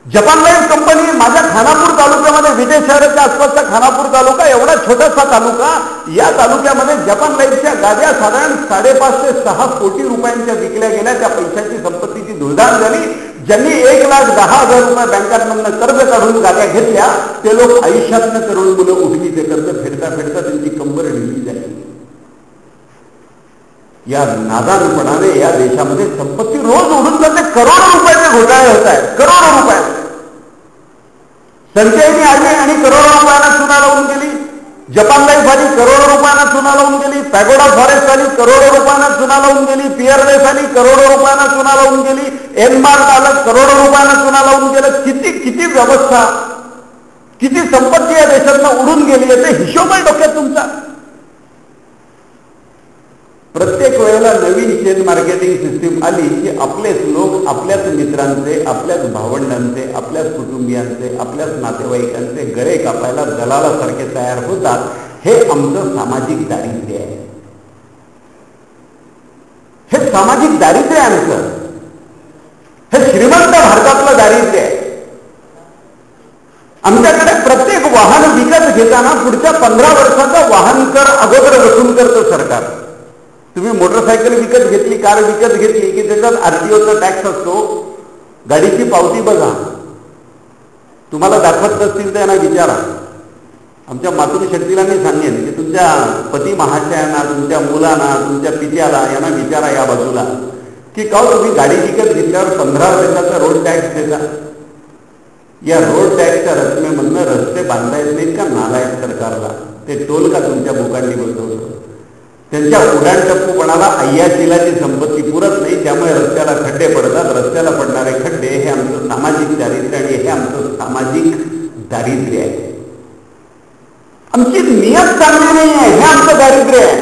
जपान लाईफ कंपनी माझ्या खानापूर तालुक्यामध्ये, विजय शहराच्या आसपासचा खानापूर तालुका एवढा छोटासा तालुका, या तालुक्यामध्ये जपान लाईफच्या गाद्या साधारण 5.5 ते 6 कोटी रुपयांच्या विकल्या गेल्या. त्या पैशाची संपत्तीची धुळधाण झाली. ज्यांनी 1,10,000 रुपये बँकांमधून कर्ज काढून गाद्या घेतल्या ते लोक आयुष्यातनं तरुण मुलं उठली. ते कर्ज फेडता फेडता त्यांची कंबर ढिली झाली. या नादानपणाने या देशामध्ये संपत्ती रोज उडून जाते. करोडो रुपयाचे घोटाळे होत आहेत, करोडो रुपये. संचयनी आली आणि करोडो रुपयांना चुना लावून गेली. जपान लाईफ आली, करोडो रुपयांना चुना लावून गेली. पॅगोडा फॉरेस्ट आली, करोडो रुपयांना चुना लावून गेली. पिअरलेस आली, करोडो रुपयांना चुना लावून गेली. एनमार्क आलं, करोडो रुपयांना चुना लावून गेलं. किती व्यवस्था, किती संपत्ती या देशातनं उडून गेली याचे हिशोब आहे डोक्यात तुमचा. प्रत्येक वेळेला नवीन चेन मार्केटिंग सिस्टीम आली की आपलेच लोक आपल्याच मित्रांचे, आपल्याच भावंडांचे, आपल्याच कुटुंबियांचे, आपल्याच नातेवाईकांचे गळे कापायला दलालासारखे तयार होतात. हे आमचं सामाजिक दारिद्र्य आहे. हे सामाजिक दारिद्र्य आहे आमचं. हे श्रीमंत भारतातलं दारिद्र्य आहे. आमच्याकडे प्रत्येक वाहन विकत घेताना पुढच्या 15 वर्षाचा वाहन कर अगोदर वसूल करतं सरकार. तुम्ही मोटरसायकल विकत घेतली, कार विकत घेतली की त्याच्यात आरटीओचा टॅक्स असतो. गाडीची पावती बघा. तुम्हाला दाखवत नसतील तर यांना विचारा. आमच्या मातृशक्तीला मी सांगेन की तुमच्या पती महाशयांना, तुमच्या मुलांना, तुमच्या पित्याला यांना विचारा या बाजूला की का तुम्ही गाडी विकत घेतल्यावर 15 वर्षाचा रोड टॅक्स देता. या रोड टॅक्सच्या रकमेमधनं रस्ते बांधता येत नाहीत का नालायक सरकारला? ते टोल का तुमच्या बुकांनी बसवतो? त्यांच्या उडाण टप्पूपणाला अय्याशीलाची संपत्ती पुरत नाही, त्यामुळे रस्त्याला खड्डे पडतात. रस्त्याला पडणारे खड्डे हे आमचं सामाजिक दारिद्र्य आणि हे आमचं सामाजिक दारिद्र्य आहे. आमची नियत चांगली नाही आहे, हे आमचं दारिद्र्य आहे.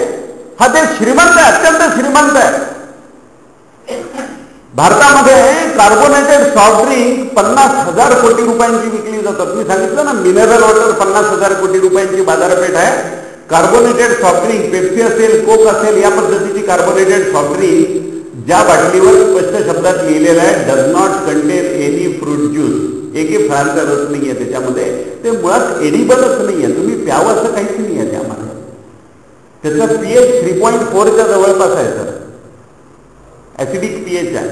हा देश श्रीमंत आहे, अत्यंत श्रीमंत आहे. भारतामध्ये कार्बोनेटेड सॉफ्ट ड्रिंक 50,000 कोटी रुपयांची विकली जातात. मी सांगितलं ना, मिनरल वॉटर 50,000 कोटी रुपयांची बाजारपेठ आहे. कार्बोनेटेड सॉफ्ट ड्रिंक, पेप्सी असेल, कोक असेल, या पद्धतीची कार्बोनेटेड सॉफ्ट ड्रिंक ज्या बाटलीवर स्पष्ट शब्दात लिहिलेलं आहे does not content any fruit juice, एकही फळांचा रस नाहीये त्याच्यामध्ये, ते मुळात एडिबलच नाहीये, तुम्ही प्यावं असं काहीच नाहीये त्यामध्ये. त्याचा पीएच 3.4च्या जवळपास आहे सर, ऍसिडिक पीएच आहे.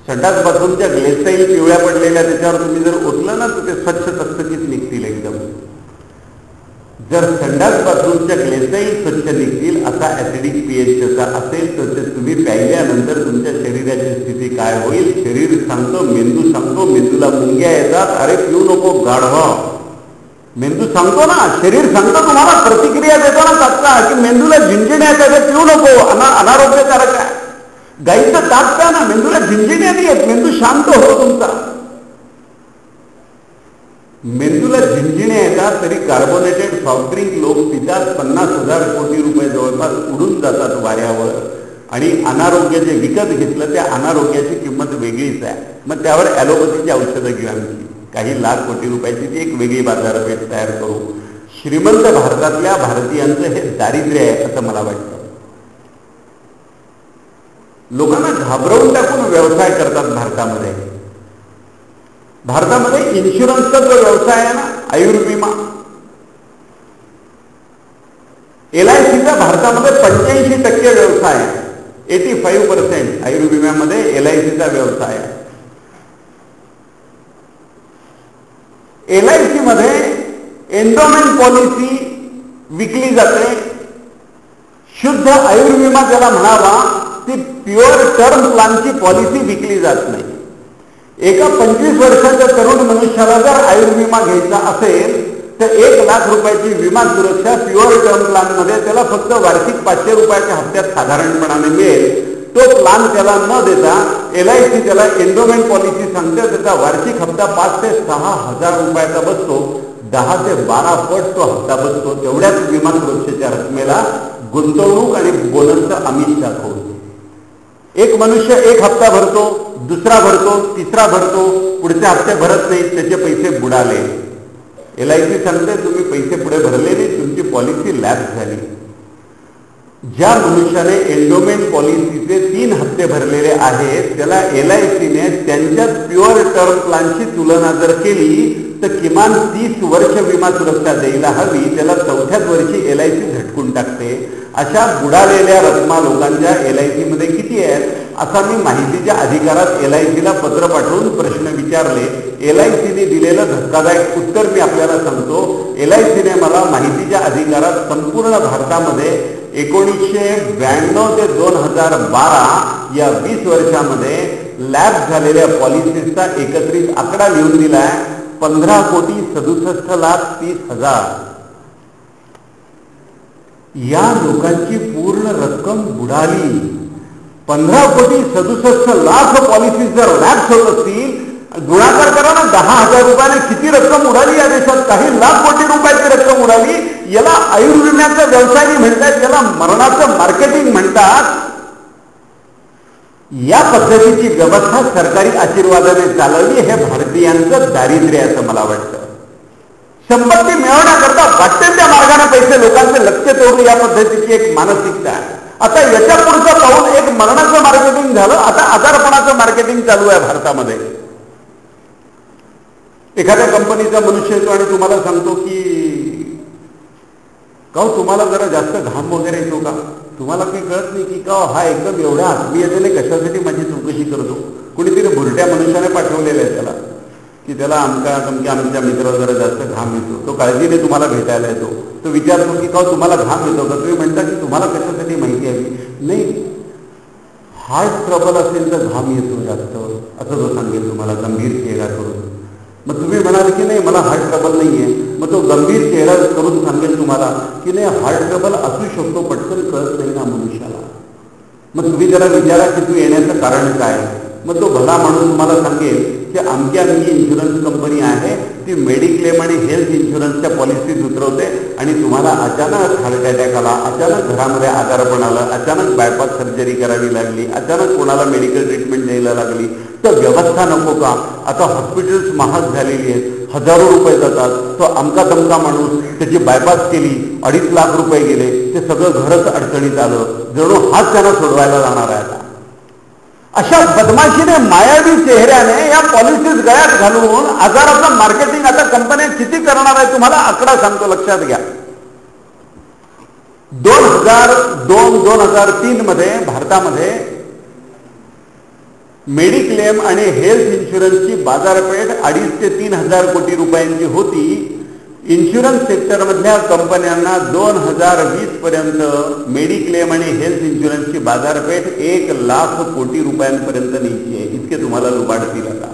संडास बाथरूमच्या ग्लेसाईल पिवळ्या पडलेल्या त्याच्यावर तुम्ही जर ओतलं ना तर ते स्वच्छ तस्तकीत निघतील एकदम. जर संडास बाथरूमच्या ग्लेसाईल स्वच्छ निघतील असा ऍसिडिक पीएच त्याचा असेल तर ते तुम्ही प्यायल्यानंतर तुमच्या शरीराची स्थिती काय होईल? शरीर सांगतो, मेंदू सांगतो, मेंदूला मुंग्या येतात, अरे पिऊ नको गाढवा. मेंदू सांगतो ना, शरीर सांगतो तुम्हाला, प्रतिक्रिया देतो ना तात्काळ की मेंदूला झिंझिण्या येतात, पिऊ नको, अनारोग्यकारक आहे. गाईचं ताप प्या ना, मेंदूला झिंझिण्या नाही येत, मेंदू शांत होतो तुमचा. मेंदूला झिंझिण्या येतात तरी कार्बोनेटेड सॉफ्ट ड्रिंक लोक पितात. 50,000 कोटी रुपये जवळपास उडून जातात वाऱ्यावर. आणि अनारोग्य जे विकत घेतलं त्या अनारोग्याची किंमत वेगळीच आहे. मग त्यावर ॲलोपॅथीची औषधं घेऊ आमची, काही लाख कोटी रुपयाची ती एक वेगळी बाजारपेठ तयार करू. श्रीमंत भारतातल्या भारतीयांचं हे दारिद्र्य आहे असं मला वाटतं. लोकांना घाबरवून टाकून व्यवसाय करतात भारतामध्ये. भारतामध्ये इन्शुरन्सचा जो व्यवसाय आहे ना, आयुर्विमा, LICचा भारतामध्ये 85% व्यवसाय आहे. 85% आयुर्विम्यामध्ये LICचा व्यवसाय आहे. LIC मध्ये एन्डोमेंट पॉलिसी विकली जाते. शुद्ध आयुर्विमा ज्याला म्हणावा ती प्युअर टर्म प्लॅनची पॉलिसी विकली जात नाही. एका 25 वर्षाच्या तरुण मनुष्याला जर आयुर्विमा घ्यायचा असेल तर 1 लाख रुपयाची विमा सुरक्षा प्युअर टर्म प्लॅन मध्ये त्याला फक्त वार्षिक 500 रुपयाच्या हप्त्यात साधारणपणाने मिळेल. तो प्लॅन त्याला न देता LIC त्याला एन्डोमेंट पॉलिसी सांगते, त्याचा वार्षिक हप्ता 5 ते 6 हजार रुपयाचा बसतो. 10 ते 12 पट तो हप्ता बसतो. तेवढ्याच विमा सुरक्षेच्या रकमेला गुंतवणूक आणि बोनसचं आमिष दाखवतो. एक मनुष्य एक हप्ता भरतो, दुसरा भरतो, तिसरा भरतो, पुढचे हप्ते भरत नाहीत, त्याचे पैसे बुडाले. LIC सांगते तुम्ही पैसे पुढे भरले नाही, तुमची पॉलिसी लॅप्स झाली. ज्या मनुष्याने एंडोमेंट पॉलिसीचे 3 हप्ते भरलेले आहेत त्याला LICने त्यांच्याच प्युअर टर्म प्लॅनची तुलना जर केली तर किमान 30 वर्ष विमा सुरक्षा द्यायला हवी, त्याला 4थ्याच वर्षी LIC झटकून टाकते. अशा बुडालेल्या रकमा लोकांच्या LIC मध्ये किती आहेत असा मी माहितीच्या अधिकारात LICला पत्र पाठवून प्रश्न विचारले. LICने दिलेलं धक्कादायक उत्तर मी आपल्याला सांगतो. LICने मला माहितीच्या अधिकारात संपूर्ण भारतामध्ये 1992 ते 2012 या 20 वर्षामध्ये लॅब झालेल्या पॉलिसीचा एकत्रित आकडा लिहून दिलाय 15,67,30,00,000. या लोकांची पूर्ण रक्कम बुडाली. 15,67,00,000 पॉलिसी जर लॅब्स होत असतील, गुणाकार करा ना 10,000 रुपयाने किती रक्कम उडाली या देशात. काही लाख कोटी रुपयाची रक्कम उडाली. याला आयुर्विम्याचा व्यवसाय म्हणतात, याला मरणाचं मार्केटिंग म्हणतात. या पद्धतीची व्यवस्था सरकारी आशीर्वादाने चालवली हे भारतीयांचं दारिद्र्य असं मला वाटतं. संपत्ती मिळवण्याकरता वाटते त्या मार्गाने पैसे लोकांचे लक्ष तोडू या पद्धतीची एक मानसिकता आहे. आता याच्या पुढचं पाऊल एक मरणाचं मार्केटिंग झालं, आता आजारपणाचं मार्केटिंग चालू आहे भारतामध्ये. एखाद्या कंपनीचा मनुष्य येतो आणि तुम्हाला सांगतो की का तुम्हाला जरा जास्त घाम वगैरे येतो का, तुम्हाला काही कळत नाही की का हा एकदम एवढ्या आत्मीयतेने कशासाठी माझी चौकशी करतो. कुणीतरी भुरट्या मनुष्याने पाठवलेलं आहे त्याला की त्याला आमच्या मित्राला जरा जास्त घाम येतो, तो काळजीने तुम्हाला भेटायला येतो. तो विचारतो की का तुम्हाला घाम येतो का, तुम्ही म्हणता की तुम्हाला कशासाठी माहिती हवी. नाही, हार्ट ट्रबल असेल तर घाम येतो जास्त असं तो सांगेल तुम्हाला गंभीर चेहरा करून. मग तुम्ही म्हणाल की नाही मला हार्ट ट्रबल नाहीये, मग तो गंभीर चेहरा करून सांगेल तुम्हाला की नाही हार्ट ट्रबल असू शकतो, पटकन कळत नाही ना मनुष्याला. मग तुम्ही त्याला विचारा की तू येण्याचं कारण काय. मग तो भला म्हणून तुम्हाला सांगेल की आमची इन्शुरन्स कंपनी आहे, ती मेडिक्लेम आणि हेल्थ इन्शुरन्सच्या पॉलिसीज उतरवते आणि तुम्हाला अचानक हार्ट अटॅक आला, अचानक घरामध्ये आजारपण आलं, अचानक बायपास सर्जरी करावी लागली, अचानक कोणाला मेडिकल ट्रीटमेंट द्यायला लागली तर व्यवस्था नको का. आता हॉस्पिटल्स महाग झालेली आहेत, हजारो रुपये जातात. तो अमका तमका माणूस त्याची बायपास केली, 2.5 लाख रुपये गेले, ते सगळं घरच अडचणीत आलं, जणू हाच त्यांना सोडवायला जाणार आहे. आता अशा बदमाशीने मायावी चेहऱ्याने या पॉलिसीज गळ्यात घालून आजाराचं मार्केटिंग आता कंपन्या किती करणार आहे तुम्हाला आकडा सांगतो, लक्षात घ्या. 2002-2003 मध्ये भारतामध्ये मेडिक्लेम आणि हेल्थ इन्शुरन्सची बाजारपेठ 2,500 ते 3,000 कोटी रुपयांची होती. इन्शुरन्स सेक्टरमधल्या कंपन्यांना 2020 पर्यंत मेडिक्लेम आणि हेल्थ इन्शुरन्सची बाजारपेठ 1 लाख कोटी रुपयांपर्यंत न्यायची आहे. इतके तुम्हाला लुबाडतील. आता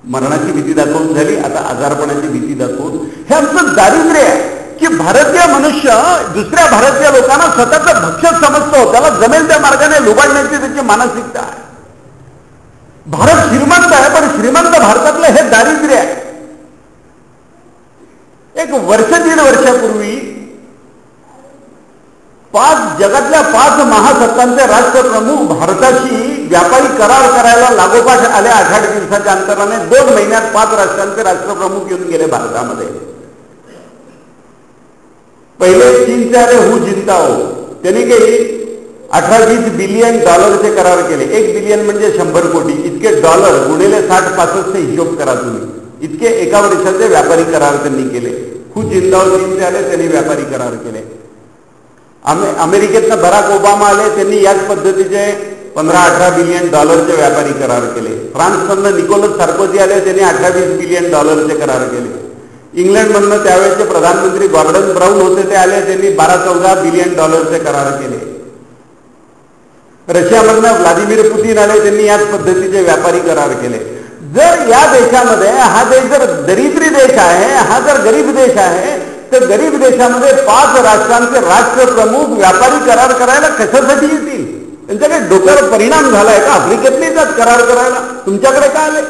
मरणाची भीती दाखवून झाली, आता आजारपणाची भीती दाखवून. हे आमचं दारिद्र्य आहे की भारतीय मनुष्य दुसऱ्या भारतीय लोकांना स्वतःचं भक्षक समजतो, त्याला जमेल त्या मार्गाने लुबाडण्याची त्याची मानसिकता आहे. भारत श्रीमंत आहे, पण श्रीमंत भारतातलं हे दारिद्र्य आहे. एक वर्ष 1.5 वर्षापूर्वी जगातल्या 5 महासत्तांचे राष्ट्रप्रमुख भारताशी व्यापारी करार करायला लागोपाठ आले. 8 दिवसाच्या अंतराने 2 महिन्यात 5 राष्ट्रांचे राष्ट्रप्रमुख येऊन गेले भारतामध्ये. पहिले चीनचे आले हू जिंताओ, त्यांनी काही 18-20 बिलियन डॉलरचे करार केले. 1 बिलियन म्हणजे 100 कोटी, इतके डॉलर गुणिले 60-65 हिशोब करा तुम्ही. इतके एका वर्षाचे व्यापारी करार त्यांनी केले. हू जिंताओ चीनचे आले, त्यांनी व्यापारी करार केले. अमेरिकेतनं बराक ओबामा आले, त्यांनी याच पद्धतीचे 15-18 बिलियन डॉलरचे व्यापारी करार केले. फ्रान्समधनं निकोलस सार्कोजी आले, त्यांनी 18-20 बिलियन डॉलरचे करार केले. इंग्लंडमधनं त्यावेळेचे प्रधानमंत्री गॉर्डन ब्राउन होते, ते आले, त्यांनी 12-14 बिलियन डॉलरचे करार केले. रशियामधनं व्लादिमीर पुतीन आले, त्यांनी याच पद्धतीचे व्यापारी करार केले. जर या देशामध्ये हा देश जर दरिद्री देश आहे, हा जर गरीब देश आहे, तर गरीब देशामध्ये 5 राष्ट्रांचे राष्ट्रप्रमुख व्यापारी करार करायला कशासाठी येतील. त्यांच्याकडे डोक्यावर परिणाम झालाय का. आफ्रिकेतले जात करार करायला, तुमच्याकडे काय आले.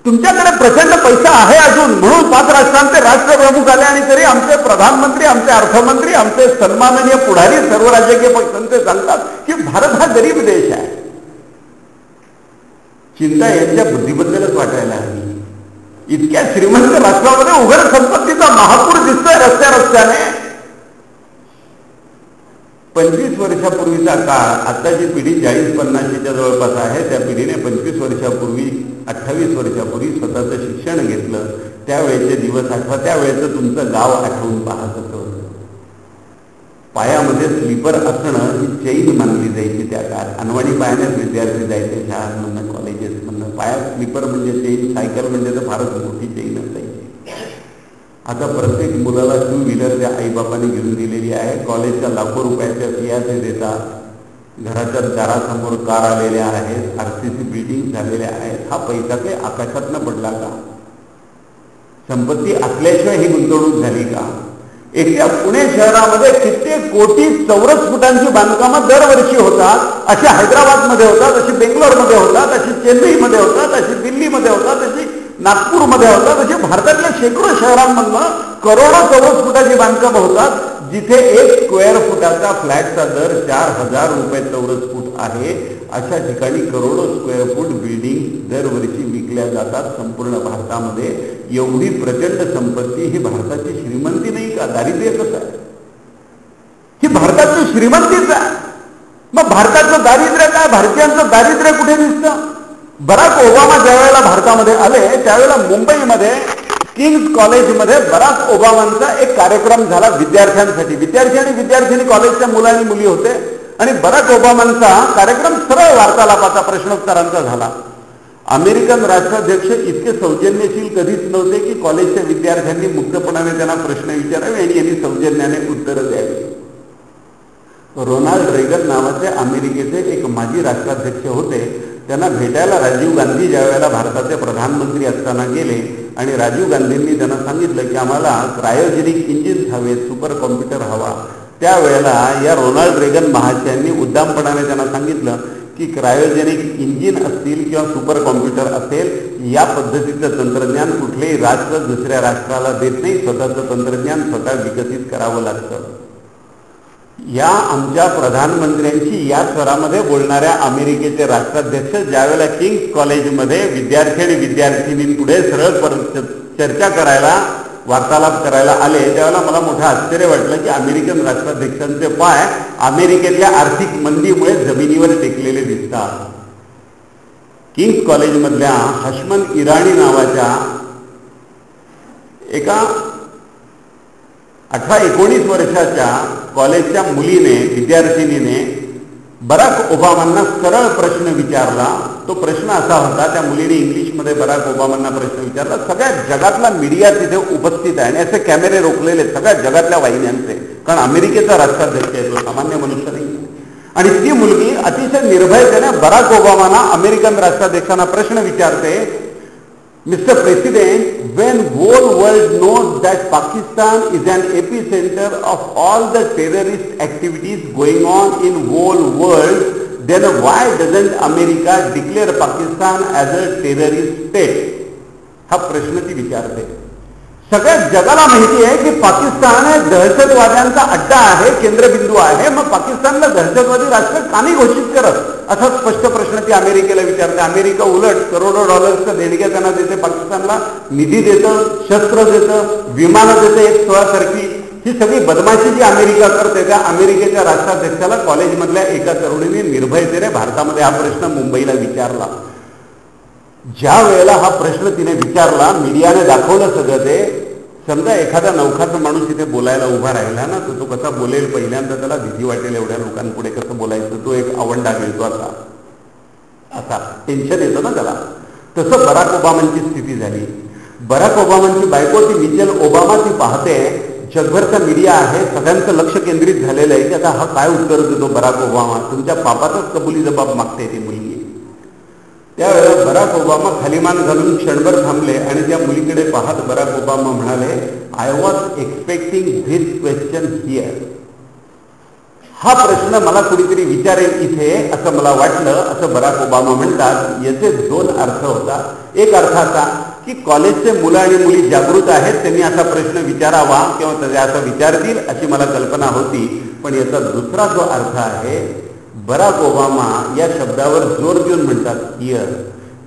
तुमच्याकडे प्रचंड पैसा आहे अजून, म्हणून 5 राष्ट्रांचे राष्ट्रप्रमुख आले आणि तरी आमचे प्रधानमंत्री, आमचे अर्थमंत्री, आमचे सन्माननीय पुढारी सर्व राजकीय पक्षांचे सांगतात की भारत हा गरीब देश आहे. चिंता यांच्या बुद्धीबद्दलच वाटायला हवी. इतक्या श्रीमंत राष्ट्रामध्ये उघड संपत्तीचा महापूर दिसतोय रस्त्याने. 25 वर्षापूर्वीचा काळ, आत्ताची पिढी 40-50च्या जवळपास आहे, त्या पिढीने 25 वर्षापूर्वी 28 वर्षापूर्वी स्वतःचं शिक्षण घेतलं, त्यावेळेचे दिवस आठवा, त्यावेळेचं तुमचं गाव आठवून पाहत होतं. पायामध्ये स्लीपर असणं ही चैन मानली जायची त्या काळात. अनवाणी पायानेच विद्यार्थी जायचे शाळांमधनं, कॉलेजेसमधनं. पायात स्लीपर म्हणजे चैन, सायकल म्हणजे तर फारच मोठी चैन असायची. आता प्रत्येक मुलाला 2 व्हीलर त्या आईबापाने घेऊन दिलेली आहे. कॉलेजच्या लाखो रुपयाच्या फिया ते देतात. घराच्या दारासमोर कार आलेल्या आहेत, RCC बिल्डिंग झालेल्या आहेत. हा पैसा काही आकाशातनं पडला का? संपत्ती असल्याशिवाय ही गुंतवणूक झाली का? एकट्या पुणे शहरामध्ये कित्येक कोटी चौरस फुटांची बांधकामं दरवर्षी होतात. अशी हैदराबादमध्ये होतात, अशी बेंगलोरमध्ये होतात, अशी चेन्नईमध्ये होतात, अशी दिल्लीमध्ये होतात, अशी नागपूरमध्ये होतात, अशी भारतातल्या शेकडो शहरांमधनं करोडो चौरस फुटाची बांधकामं होतात, जिथे 1 स्क्वेअर फुटाचा फ्लॅटचा दर 4,000 रुपये चौरस फूट आहे. अशा ठिकाणी करोडो स्क्वेअर फूट बिल्डिंग दरवर्षी विकल्या जातात संपूर्ण भारतामध्ये. एवढी प्रचंड संपत्ती ही भारताची श्रीमंती नाही का? दारिद्र्य कसं आहे? ही भारताची श्रीमंतीच आहे. मग भारताचं दारिद्र्य काय? भारतीयांचं दारिद्र्य कुठे दिसतं? बराक ओबामा ज्या वेळेला भारतामध्ये आले त्यावेळेला मुंबईमध्ये किंग्स कॉलेजमध्ये बराक ओबामांचा एक कार्यक्रम झाला विद्यार्थ्यांसाठी. विद्यार्थी आणि विद्यार्थिनी कॉलेजच्या मुलं आणि मुली होते आणि बराक ओबामांचा कार्यक्रम सरळ वार्तालापाचा, प्रश्नोत्तरांचा झाला. अमेरिकन राष्ट्राध्यक्ष इतके सौजन्यशील कधीच नव्हते की कॉलेजच्या विद्यार्थ्यांनी मुक्तपणाने त्यांना प्रश्न विचारावे आणि यांनी सौजन्याने उत्तरं द्यावी. रोनाल्ड रेगन नावाचे अमेरिकेचे एक माजी राष्ट्राध्यक्ष होते. त्यांना भेटायला राजीव गांधी ज्या वेळेला भारताचे प्रधानमंत्री असताना गेले आणि राजीव गांधींनी त्यांना सांगितलं की आम्हाला क्रायोजेनिक इंजिन्स हवेत, सुपर कॉम्प्युटर हवा. त्यावेळेला या रोनाल्ड रेगन महाशयांनी उद्दामपणाने त्यांना सांगितलं की क्रायोजेनिक इंजिन असतील किंवा सुपर कॉम्प्युटर असेल, या पद्धतीचं तंत्रज्ञान कुठलेही राष्ट्र दुसऱ्या राष्ट्राला देत नाही. स्वतःचं तंत्रज्ञान स्वतः विकसित करावं लागतं. या आमच्या प्रधानमंत्र्यांशी या स्वरामध्ये बोलणाऱ्या अमेरिकेचे राष्ट्राध्यक्ष ज्यावेळेला किंग्स कॉलेजमध्ये विद्यार्थी आणि विद्यार्थिनींपुढे सरळ चर्चा करायला, वार्तालाप करायला आले, त्यावेळेला मला मोठं आश्चर्य वाटलं की अमेरिकन राष्ट्राध्यक्षांचे पाय अमेरिकेतल्या आर्थिक मंदीमुळे जमिनीवर टेकलेले दिसतात. किंग्स कॉलेजमधल्या हशमन इराणी नावाच्या एका 18-19 वर्षाच्या कॉलेजच्या मुलीने, विद्यार्थिनीने बराक ओबामांना सरळ प्रश्न विचारला. तो प्रश्न असा होता, त्या मुलीने इंग्लिशमध्ये बराक ओबामांना प्रश्न विचारला. सगळ्या जगातला मीडिया तिथे उपस्थित आहे आणि असे कॅमेरे रोखलेले सगळ्या जगातल्या वाहिन्यांचे, कारण अमेरिकेचा राष्ट्राध्यक्ष आहे, तो सामान्य मनुष्य नाही. आणि ती मुलगी अतिशय निर्भयतेने बराक ओबामांना, अमेरिकन राष्ट्राध्यक्षांना प्रश्न विचारते, Mr. President, when whole world knows that Pakistan is an epicenter of all the terrorist activities going on in whole world, then why doesn't America declare Pakistan as a terrorist state? हा प्रश्न ती विचारते. सगळ्या जगाला माहिती आहे की पाकिस्तान हे दहशतवाद्यांचा अड्डा आहे, केंद्रबिंदू आहे. मग पाकिस्तानला दहशतवादी राष्ट्र का नाही घोषित करत? असा स्पष्ट प्रश्न ती अमेरिकेला विचारते. अमेरिका उलट करोडो डॉलर्सचं देणग्या त्यांना देते, पाकिस्तानला निधी देतं, शस्त्र देतं, विमानं देतं, एक सोळासारखी. ही सगळी बदमाशी जी अमेरिका करते, त्या अमेरिकेच्या राष्ट्राध्यक्षाला कॉलेजमधल्या एका तरुणीने निर्भयतेने भारतामध्ये हा प्रश्न मुंबईला विचारला. ज्या वेळेला हा प्रश्न तिने विचारला, मीडियाने दाखवलं सगळं ते. समजा एखादा नवखाचा माणूस इथे बोलायला उभा राहिला ना, तर तो कसा बोलेल, पहिल्यांदा त्याला भीती वाटेल एवढ्या लोकांपुढे कसं बोलायचं, तो एक आवंडा मिळतो असा टेन्शन येतं ना त्याला. तसं बराक ओबामांची स्थिती झाली. बराक ओबामांची बायको ती मिशेल ओबामा, ती पाहते जगभरचा मीडिया आहे, सगळ्यांचं लक्ष केंद्रित झालेलं आहे की आता हा काय उत्तर देतो बराक ओबामा. तुमच्या पापाचाच कबुली जबाब मागते ती मुलगी. त्यावेळेला बराक ओबामा खालीमान घालून क्षणभर थांबले आणि त्या मुलीकडे पाहत बराक ओबामा म्हणाले, I was expecting this question here. हा प्रश्न मला कुणीतरी विचारेल इथे असं मला वाटलं, असं बराक ओबामा म्हणतात. याचे 2 अर्थ होतात. एक अर्थ असा की कॉलेजचे मुलं आणि मुली जागृत आहेत, त्यांनी असा प्रश्न विचारावा किंवा ते असा विचारतील अशी मला कल्पना होती. पण याचा दुसरा जो अर्थ आहे, बराक ओबामा या शब्दावर जोर देऊन म्हणतात here.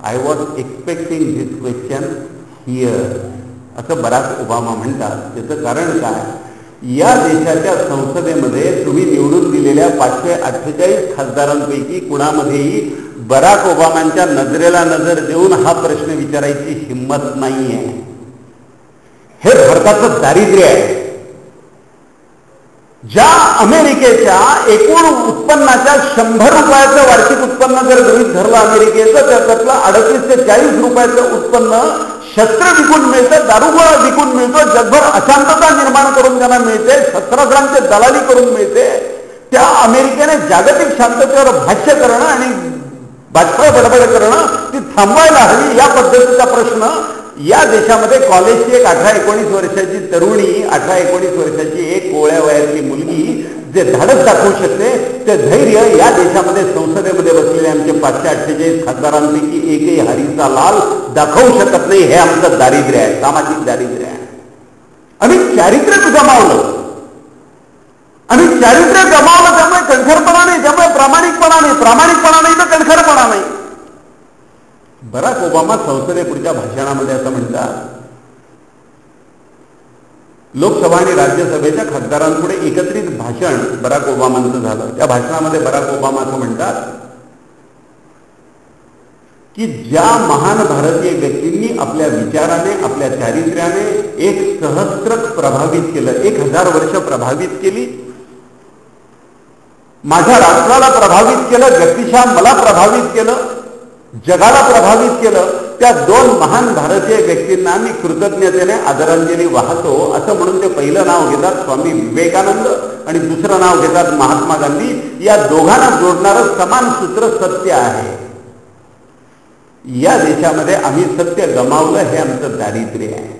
I was expecting this question here असं बराक ओबामा म्हणतात. त्याचं कारण काय? या देशाच्या संसदेमध्ये तुम्ही निवडून दिलेल्या 548 खासदारांपैकी कुणामध्येही बराक ओबामांच्या नजरेला नजर देऊन हा प्रश्न विचारायची हिंमत नाहीये. हे भारताचं दारिद्र्य आहे. ज्या अमेरिकेच्या एकूण उत्पन्नाच्या 100 रुपयाचं वार्षिक उत्पन्न जर गृहीत धरलं अमेरिकेचं, तर त्यातलं 38 ते 40 रुपयाचं उत्पन्न शस्त्र विकून मिळतं, दारुगोळा विकून मिळतो, जगभर अशांतता निर्माण करून त्यांना मिळते, शस्त्रास्त्रांची दलाली करून मिळते. त्या अमेरिकेने जागतिक शांततेवर भाष्य करणं आणि बाष्प बडबड करणं ती थांबवायला हवी. या पद्धतीचा प्रश्न या देशामध्ये कॉलेजची एक 18-19 वर्षाची तरुणी, 18-19 वर्षाची एक कोवळ्या वयातली मुलगी जे धाडस दाखवू शकते, ते धैर्य या देशामध्ये संसदेमध्ये बसलेले आमचे 548 खासदारांपैकी एकही हरीचा लाल दाखवू शकत नाही. हे आमचं दारिद्र्य आहे, सामाजिक दारिद्र्य आहे. आम्ही चारित्र्य गमावलं. आम्ही चारित्र्य गमावलं त्यामुळे कणखरपणा नाही, त्यामुळे प्रामाणिकपणा नाही. प्रामाणिकपणा नाही तर कणखरपणा नाही. बराक ओबामा संसदेपुढच्या भाषणामध्ये असं म्हणतात, लोकसभा आणि राज्यसभेच्या खासदारांपुढे एकत्रित भाषण बराक ओबामांचं झालं. त्या भाषणामध्ये बराक ओबामा असं म्हणतात की ज्या महान भारतीय व्यक्तींनी आपल्या विचाराने, आपल्या चारित्र्याने एक सहस्त्रक प्रभावित केलं, 1000 वर्ष प्रभावित केली, माझ्या राष्ट्राला प्रभावित केलं, व्यक्तिशः मला प्रभावित केलं, जगाला प्रभावित केलं, त्या 2 महान भारतीय व्यक्तींना मी कृतज्ञतेने आदरांजली वाहतो, असं म्हणून ते पहिलं नाव घेतात स्वामी विवेकानंद आणि दुसरं नाव घेतात महात्मा गांधी. या दोघांना जोडणारं समान सूत्र सत्य आहे. या देशामध्ये आम्ही सत्य गमावलं, हे आमचं दारिद्र्य आहे.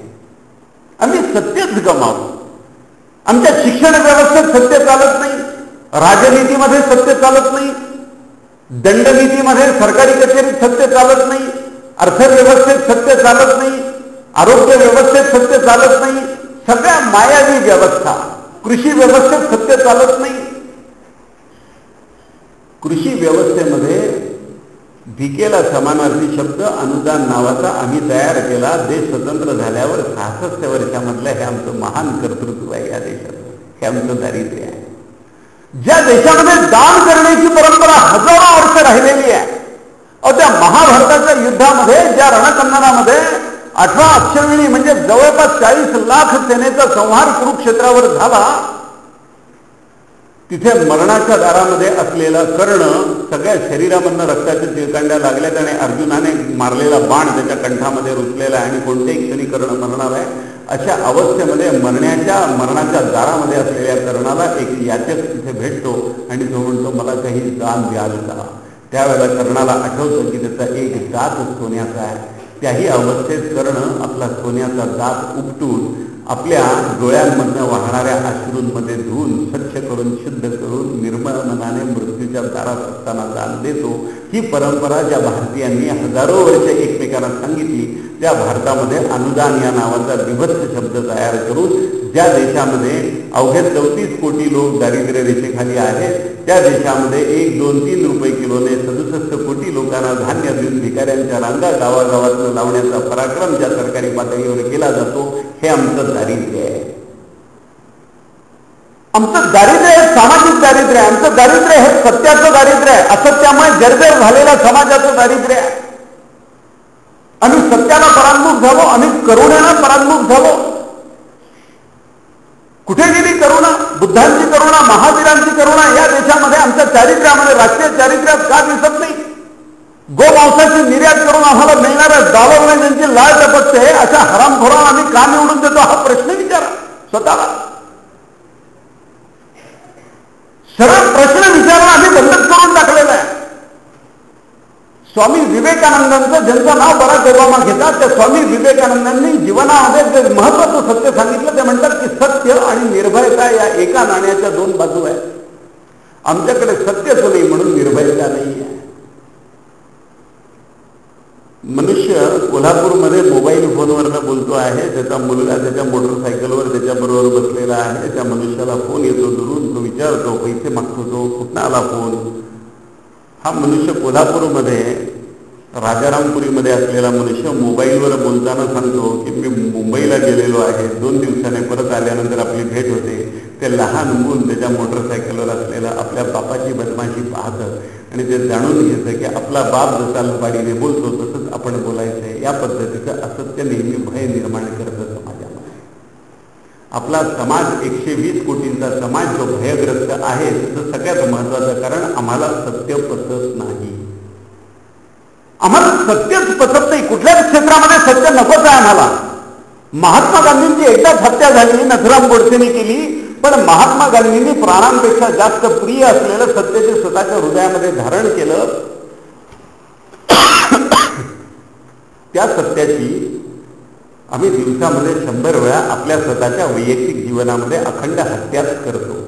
आम्ही सत्यच गमावलं. आमच्या शिक्षण व्यवस्थेत सत्य चालत नाही, राजनीतीमध्ये सत्य चालत नाही, दंडनीतीमध्ये सरकारी कचेरीत सत्य चालत नाही, अर्थव्यवस्थेत सत्य चालत नाही, आरोग्य व्यवस्थेत सत्य चालत नाही, सगळ्या मायावी व्यवस्था. कृषी व्यवस्थेत सत्य चालत नाही. कृषी व्यवस्थेमध्ये भिकेला समानार्थी शब्द अनुदान नावाचा आम्ही तयार केला. देश स्वतंत्र झाल्यावर 66 वर्षामधलं हे आमचं महान कर्तृत्व आहे. या देशात हे आमचं दारिद्र्य आहे. ज्या देशामध्ये दान करण्याची परंपरा हजारो वर्ष राहिलेली आहे, त्या महाभारताच्या युद्धामध्ये, ज्या रणकंदनामध्ये 18 अक्षौहिणी म्हणजे जवळपास 40 लाख सेनेचा संहार कुरुक्षेत्रावर झाला, तिथे मरणाच्या दारामध्ये असलेला कर्ण, सगळ्या शरीरामधनं रक्ताच्या चिळकांड्या लागल्यात आणि अर्जुनाने मारलेला बाण त्याच्या कंठामध्ये रुजलेला आहे आणि कोणत्याही क्षणी कर्ण मरणार आहे. अशा अवस्थेमध्ये मरणाच्या दारामध्ये असलेल्या कर्णाला एक याचक तिथे भेटतो आणि तो म्हणतो, मला काही दान द्याल का? त्यावेळेला कर्णाला आठवतं की त्याचा एक दात सोन्याचा आहे. त्याही अवस्थेत कर्ण आपला सोन्याचा दात उपटून आपल्या डोळ्यांमधनं वाहणाऱ्या अश्रूंमध्ये धुवून स्वच्छ करून, शुद्ध करून, निर्मळ मनाने मृत्यूच्या दारात असताना दान देतो. ही परंपरा ज्या भारतीयांनी हजारो वर्ष एकमेकांना सांगितली, त्या भारतामध्ये अनुदान या नावाचा विभत्स शब्द तयार करून ज्या देशामध्ये अवघे 34 कोटी लोक दारिद्र्य रेषेखाली आहेत, त्या देशामध्ये 1, 2, 3 रुपये किलोने 67 कोटी लोकांना धान्य देऊन भिकाऱ्यांच्या रांगा गावागावातून लावण्याचा पराक्रम ज्या सरकारी पातळीवर केला जातो, हे आमचं दारिद्र्य आहे. आमचं दारिद्र्य हे सामाजिक दारिद्र्य आहे. आमचं दारिद्र्य हे सत्याचं दारिद्र्य आहे, असत्यामुळे जर्जर झालेल्या समाजाचं दारिद्र्य आहे. आम्ही सत्याला परांमुख झालो, आम्ही करुणेनं परांमुख झालो. कुठे गेली करुणा? बुद्धांची करुणा, महावीरांची करुणा या देशामध्ये आमच्या चारित्र्यामध्ये, राष्ट्रीय चारित्र्यात का दिसत नाही? गोमांसाची निर्यात करून आम्हाला मिळणाऱ्या डॉलरने ज्यांची लाळ टपकते, अशा हरामखोरांना आम्ही का निवडून देतो? हा प्रश्न विचारा स्वतःला. सरळ प्रश्न विचारणं आम्ही बंदच करून टाकलेला आहे. स्वामी विवेकानंदांचं, ज्यांचं नाव बराक ओबामा घेतात, त्या स्वामी विवेकानंदांनी जीवनामध्ये जे महत्वाचं सत्य सांगितलं, ते म्हणतात की सत्य आणि निर्भयता या एका नाण्याच्या 2 बाजू आहेत. आमच्याकडे सत्यच नाही म्हणून निर्भयता नाही आहे. मनुष्य कोल्हापूरमध्ये मोबाईल फोनवरनं बोलतो आहे, त्याचा मुलगा त्याच्या मोटरसायकलवर त्याच्याबरोबर बसलेला आहे. त्या मनुष्याला फोन येतो दुरून, तो विचारतो, पैसे मागतो, तो कुठं आला फोन? हा मनुष्य कोल्हापूरमध्ये राजारामपुरीमध्ये असलेला मनुष्य मोबाईलवर बोलताना सांगतो की मी मुंबईला गेलेलो आहे, 2 दिवसाने परत आल्यानंतर आपली भेट होते. ते लहान मूल त्याच्या मोटरसायकलवर असलेला आपल्या बापाची बदमाशी पाहतं आणि ते जाणून घेतं की आपला बाप जसा लबाडीने बोलतो तसंच आपण बोलायचं आहे. या पद्धतीचं असत्य नेहमी भय निर्माण करतं समाजामध्ये. आपला समाज 120 कोटींचा समाज जो भयग्रस्त आहे त्याचं सगळ्यात महत्वाचं कारण आम्हाला सत्य पचत नाही. आम्हाला सत्यच पचत नाही. कुठल्याच क्षेत्रामध्ये सत्य नकोच आहे आम्हाला. महात्मा गांधींची एकदाच हत्या झाली, नथुराम गोडसेने केली, पण महात्मा गांधींनी प्राणांपेक्षा जास्त प्रिय असलेलं सत्य ते स्वतःच्या हृदयामध्ये धारण केलं. त्या सत्याची आम्ही दिवसामध्ये 100 वेळा आपल्या स्वतःच्या वैयक्तिक जीवनामध्ये अखंड हत्याच करतो.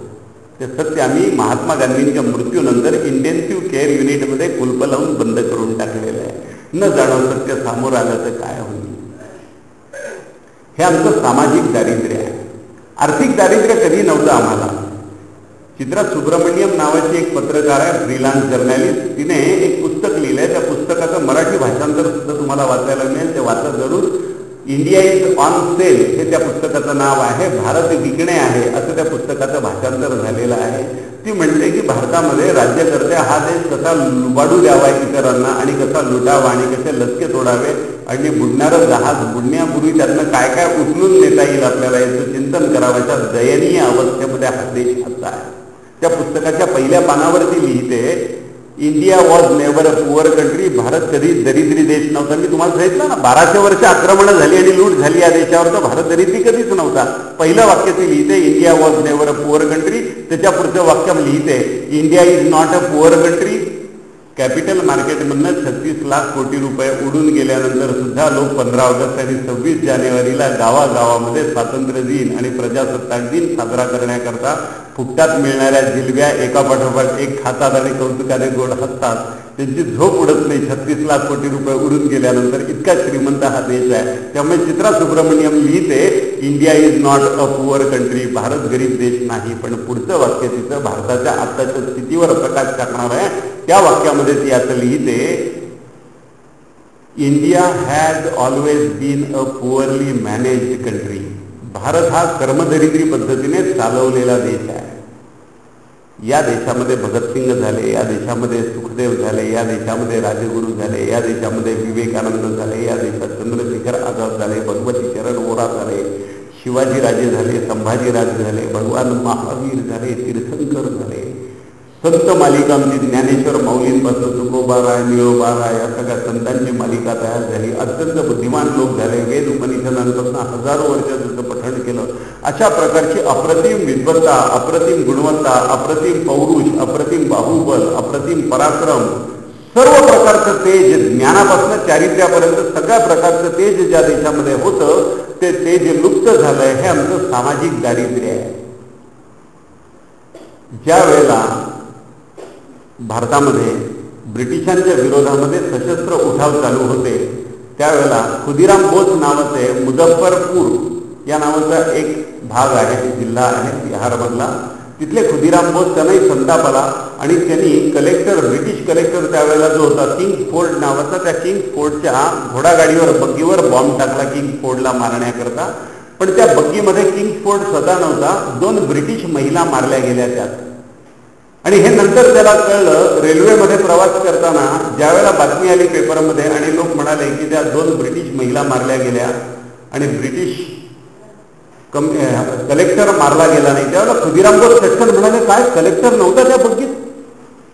ते सत्य आम्ही महात्मा गांधींच्या मृत्यूनंतर इंटेन्सिव्ह केअर युनिटमध्ये कुलप लावून बंद करून टाकलेलं आहे. न जाणं सत्य सामोरं आलं तर काय होईल. हे आमचं सामाजिक दारिद्र्य आहे. आर्थिक दारिद्र्य कधी नव्हतं आम्हाला. चित्रा सुब्रमण्यम नावाची एक पत्रकार आहे, फ्रीलान्स जर्नलिस्ट. तिने एक पुस्तक लिहिलंय. त्या पुस्तकाचं मराठी भाषांतर सुद्धा तुम्हाला वाचायला मिळेल, ते वाचा जरूर. इंडिया इज ऑन सेल हे त्या पुस्तकाचं नाव आहे. भारत विकणे आहे असं त्या पुस्तकाचं भाषांतर झालेलं आहे. ती म्हणते की भारतामध्ये राज्यकर्ते हा देश कसा लुबाडू द्यावा इतरांना आणि कसा लुटावा आणि कसे लचके तोडावे आणि बुडणारं जहाज बुडण्यापूर्वी त्यातनं काय काय उचलून नेता येईल आपल्याला याचं चिंतन करावं. अशा दयनीय अवस्थेमध्ये हा देश आता आहे. त्या पुस्तकाच्या पहिल्या पानावरती लिहिते, India was never a poor country. Bharat कधी दरिद्री देश नव्हता. मी तुम्हाला सांगितलं ना, 1200 वर्ष आक्रमणं झाली आणि लूट झाली या देशावर, तर भारत दरिद्री कधीच नव्हता. पहिलं वाक्य ते लिहिते, India was never a poor country. त्याच्या पुढचं वाक्य लिहिते, India is not a poor country. Capital मार्केटमधनं 36 लाख कोटी रुपये उडून गेल्यानंतर सुद्धा लोक 15 ऑगस्ट आणि 26 जानेवारीला गावागावामध्ये स्वातंत्र्य दिन आणि प्रजासत्ताक दिन साजरा करण्याकरता फुकटात मिळणाऱ्या जिलब्या एका पाठोपाठ एक खातात आणि कौतुकाने गोड हसतात. त्यांची झोप उडत नाही. 36 लाख कोटी रुपये उडून गेल्यानंतर इतका श्रीमंत हा देश आहे. त्यामुळे चित्रा सुब्रमण्यम लिहिते, India is not a poor country. Bharat गरीब देश नाही. पण पुढचं वाक्य तिचं भारताच्या आत्ताच्या स्थितीवर प्रकाश टाकणार आहे. त्या वाक्यामध्ये ती असं लिहिते, India has always been a poorly managed country. Bharat हा कर्मदरिद्री पद्धतीने चालवलेला देश आहे. या देशामध्ये भगतसिंग झाले, या देशामध्ये सुखदेव झाले, या देशामध्ये राजगुरू झाले, या देशामध्ये विवेकानंद झाले, या देशात चंद्रशेखर आझाद झाले, भगवती चरण वोरा झाले, शिवाजीराजे झाले, संभाजीराजे झाले, भगवान महावीर झाले, तीर्थंकर झाले, संत मालिका आमची ज्ञानेश्वर माऊलींपासून तुकोबाराय निळोबाराय या सगळ्या संतांची मालिका तयार झाली. अत्यंत बुद्धिमान लोक झाले. वेद उपनिषदांपासून हजारो वर्ष त्याचं पठण केलं. अशा प्रकारची अप्रतिम विद्वत्ता, अप्रतिम गुणवत्ता, अप्रतिम पौरुष, अप्रतिम बाहुबल, अप्रतिम पराक्रम, सर्व प्रकारचं तेज, ज्ञानापासून चारित्र्यापर्यंत सगळ्या प्रकारचं तेज ज्या देशामध्ये होतं ते तेज लुप्त झालंय. हे आमचं सामाजिक दारिद्र्य आहे. ज्या वेळेला भारतामध्ये ब्रिटिशांच्या विरोधामध्ये सशस्त्र उठाव चालू होते त्यावेळेला खुदिराम बोस नावाचे मुझफ्फरपूर या नावाचा एक भाग आहे, जिल्हा आहे बिहारमधला. तिथले खुदिराम बोस त्यांनाही संताप आला आणि त्यांनी ब्रिटिश कलेक्टर त्यावेळेला जो होता किंग्स फोर्ड नावाचा, त्या किंग्स फोर्डच्या घोडागाडीवर बग्गीवर बॉम्ब टाकला किंग्स फोर्डला मारण्याकरता. पण त्या बग्गीमध्ये किंग्स फोर्ड स्वतः नव्हता, 2 ब्रिटिश महिला मारल्या गेल्या त्यात. आणि हे नंतर त्याला कळलं. रेल्वेमध्ये प्रवास करताना ज्यावेळेला बातमी आली पेपरमध्ये आणि लोक म्हणाले की त्या 2 ब्रिटिश महिला मारल्या गेल्या आणि ब्रिटिश कलेक्टर मारला गेला नाही, त्यावेळेला खुदिराम बोस चटकन म्हणाले, काय कलेक्टर नव्हता त्या बग्गीत?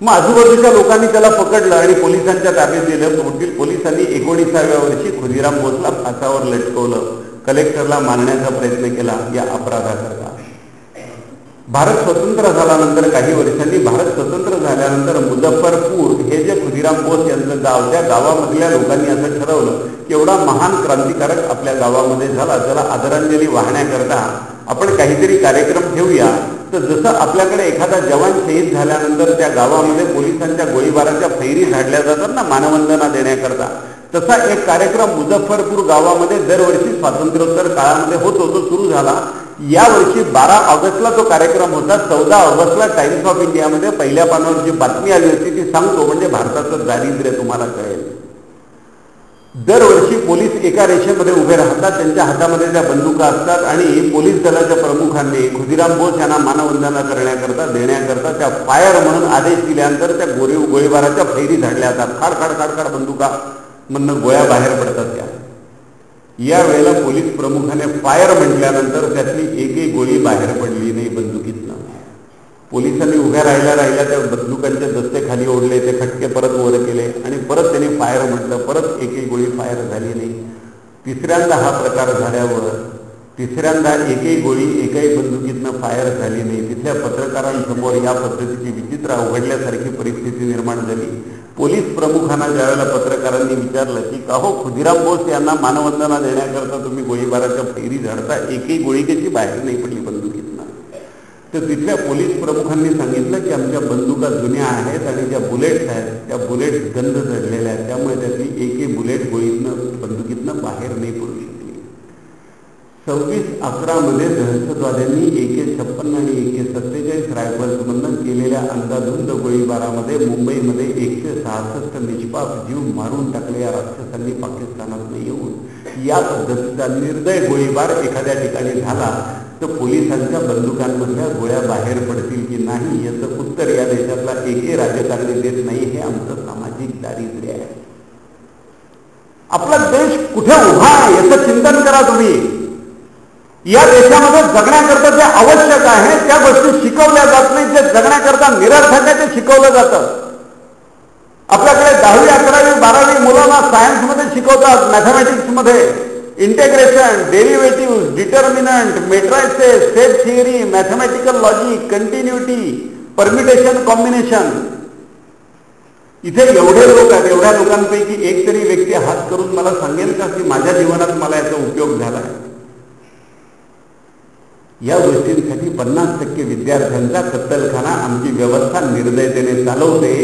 मग आजूबाजूच्या लोकांनी त्याला पकडलं आणि पोलिसांच्या ताब्यात दिलं. पोलिसांनी 19व्या वर्षी खुदिराम बोसला फासावर लटकवलं. कलेक्टरला मारण्याचा प्रयत्न केला या अपराधाकरता. भारत स्वतंत्र झाल्यानंतर काही वर्षांनी झाल्यानंतर मुझफ्फरपूर हे जे खुदिराम बोस यांचं गाव, त्या गावामधल्या लोकांनी असं ठरवलं की एवढा महान क्रांतिकारक आपल्या गावामध्ये झाला, त्याला आदरांजली वाहण्याकरता आपण काहीतरी कार्यक्रम ठेवूया. तर जसं आपल्याकडे एखादा जवान शहीद झाल्यानंतर त्या गावामध्ये पोलिसांच्या गोळीबाराच्या फैरी झाडल्या जातात ना मानवंदना देण्याकरता, तसा एक कार्यक्रम मुझफ्फरपूर गावामध्ये दरवर्षी स्वातंत्र्योत्तर काळामध्ये होतो. तो सुरू झाला. या वर्षी 12 ऑगस्टला तो कार्यक्रम होता. 14 ऑगस्टला टाइम्स ऑफ इंडियामध्ये पहिल्या पानावर जी बातमी आली होती ती सांगतो, म्हणजे भारताचं दारिद्र्य तुम्हाला कळेल. दरवर्षी पोलीस एका रेषेमध्ये उभे राहतात, त्यांच्या हातामध्ये त्या बंदुका असतात आणि पोलीस दलाच्या प्रमुखांनी खुदिराम बोस यांना मानवंदना देण्याकरता त्या फायर म्हणून आदेश दिल्यानंतर त्या गोळीबाराच्या फैरी झाडल्या जातात. खाड खाड खाड खाड बंदुका मधनं गोळ्या बाहेर पडतात. त्या या वेळेला पोलीस प्रमुखाने फायर म्हटल्यानंतर त्यातली एकही गोळी बाहेर पडली नाही बंदुकीतनं. पोलिसांनी उभ्या राहिल्या त्या बंदुकांचे दस्ते खाली ओढले, ते खटके परत वर केले आणि परत त्यांनी फायर म्हटलं, परत एकही गोळी फायर झाली नाही. तिसऱ्यांदा हा प्रकार झाल्यावर तिसऱ्यांदा एकही गोळी एकही बंदुकीतनं फायर झाली नाही. तिथल्या पत्रकारांसमोर या पद्धतीची विचित्र अवघडल्यासारखी परिस्थिती निर्माण झाली. पोलीस प्रमुखांना ज्यावेळेला पत्रकारांनी विचारलं की का हो खुदिराम बोस यांना मानवंदना देण्याकरता तुम्ही गोळीबाराच्या फैरी झाडता, एकही गोळी कशी बाहेर नाही पडली बंदुकीतनं, तर तिथल्या पोलीस प्रमुखांनी सांगितलं की आमच्या बंदुका जुन्या आहेत आणि ज्या बुलेट्स आहेत त्या बुलेट्स गंध चढलेल्या आहेत, त्यामुळे त्यातली एकही बुलेट बंदुकीतनं बाहेर नाही पडू शकली. 26/11 दहशतवाद्यांनी AK-56 आणि AK-47 रायफल्समधून केलेल्या अंधाधुंद गोळीबारामध्ये मुंबईमध्ये 166 निष्पाप जीव मारून टाकले. या राक्षसांनी पाकिस्तानात येऊन या पद्धतीचा निर्दय गोळीबार एखाद्या ठिकाणी झाला तर पोलिसांच्या बंदुकांमधल्या गोळ्या बाहेर पडतील की नाही याचं उत्तर या देशातला एकही राजकारणी देत नाही. हे आमचं सामाजिक दारिद्र्य आहे. आपला देश कुठे उभा आहे याचं चिंतन करा तुम्ही. या देशामध्ये जगण्याकरता जे आवश्यक आहे त्या गोष्टी शिकवल्या जात नाही. जे जगण्याकरता निरर्थक आहे ते शिकवलं जातं. आपल्याकडे 10वी 11वी 12वी मुलांना सायन्समध्ये शिकवतात, मॅथमॅटिक्समध्ये integration, derivative, determinant, matrices, step theory, mathematical logic, continuity, permutation, combination. इथे एवढे लोक आहेत. एवढ्या लोकांपैकी एक तरी व्यक्ती हात करून मला सांगेल का की माझ्या जीवनात मला याचा उपयोग झाला. या गोष्टींसाठी 50% विद्यार्थ्यांचा कत्तलखाना आमची व्यवस्था निर्दयतेने चालवते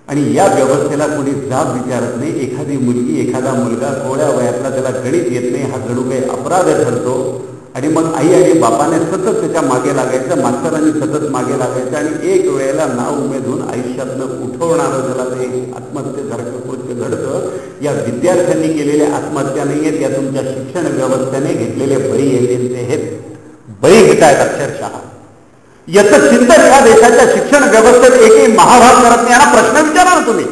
आणि या व्यवस्थेला कोणी जाब विचारत नाही. एखादी मुलगी एखादा मुलगा थोड्या वयातला त्याला गणित येत नाही, हा जणू काही अपराध ठरतो आणि मग आई आणि बापाने सतत त्याच्या मागे लागायचं, मास्तरांनी सतत मागे लागायचं आणि एक वेळेला नाव उमेदून आयुष्यातनं उठवणारं त्याला ते आत्महत्येसारखं कृत्य घडतं. या विद्यार्थ्यांनी केलेल्या आत्महत्या नाही आहेत, या तुमच्या शिक्षण व्यवस्थेने घेतलेले बळी आहेत, ते हे बळी घेत आहेत अक्षरशः. याचं चिंतन या देशाच्या शिक्षण व्यवस्थेत एकही महाभारत करत नाही. यांना प्रश्न विचारा ना तुम्ही.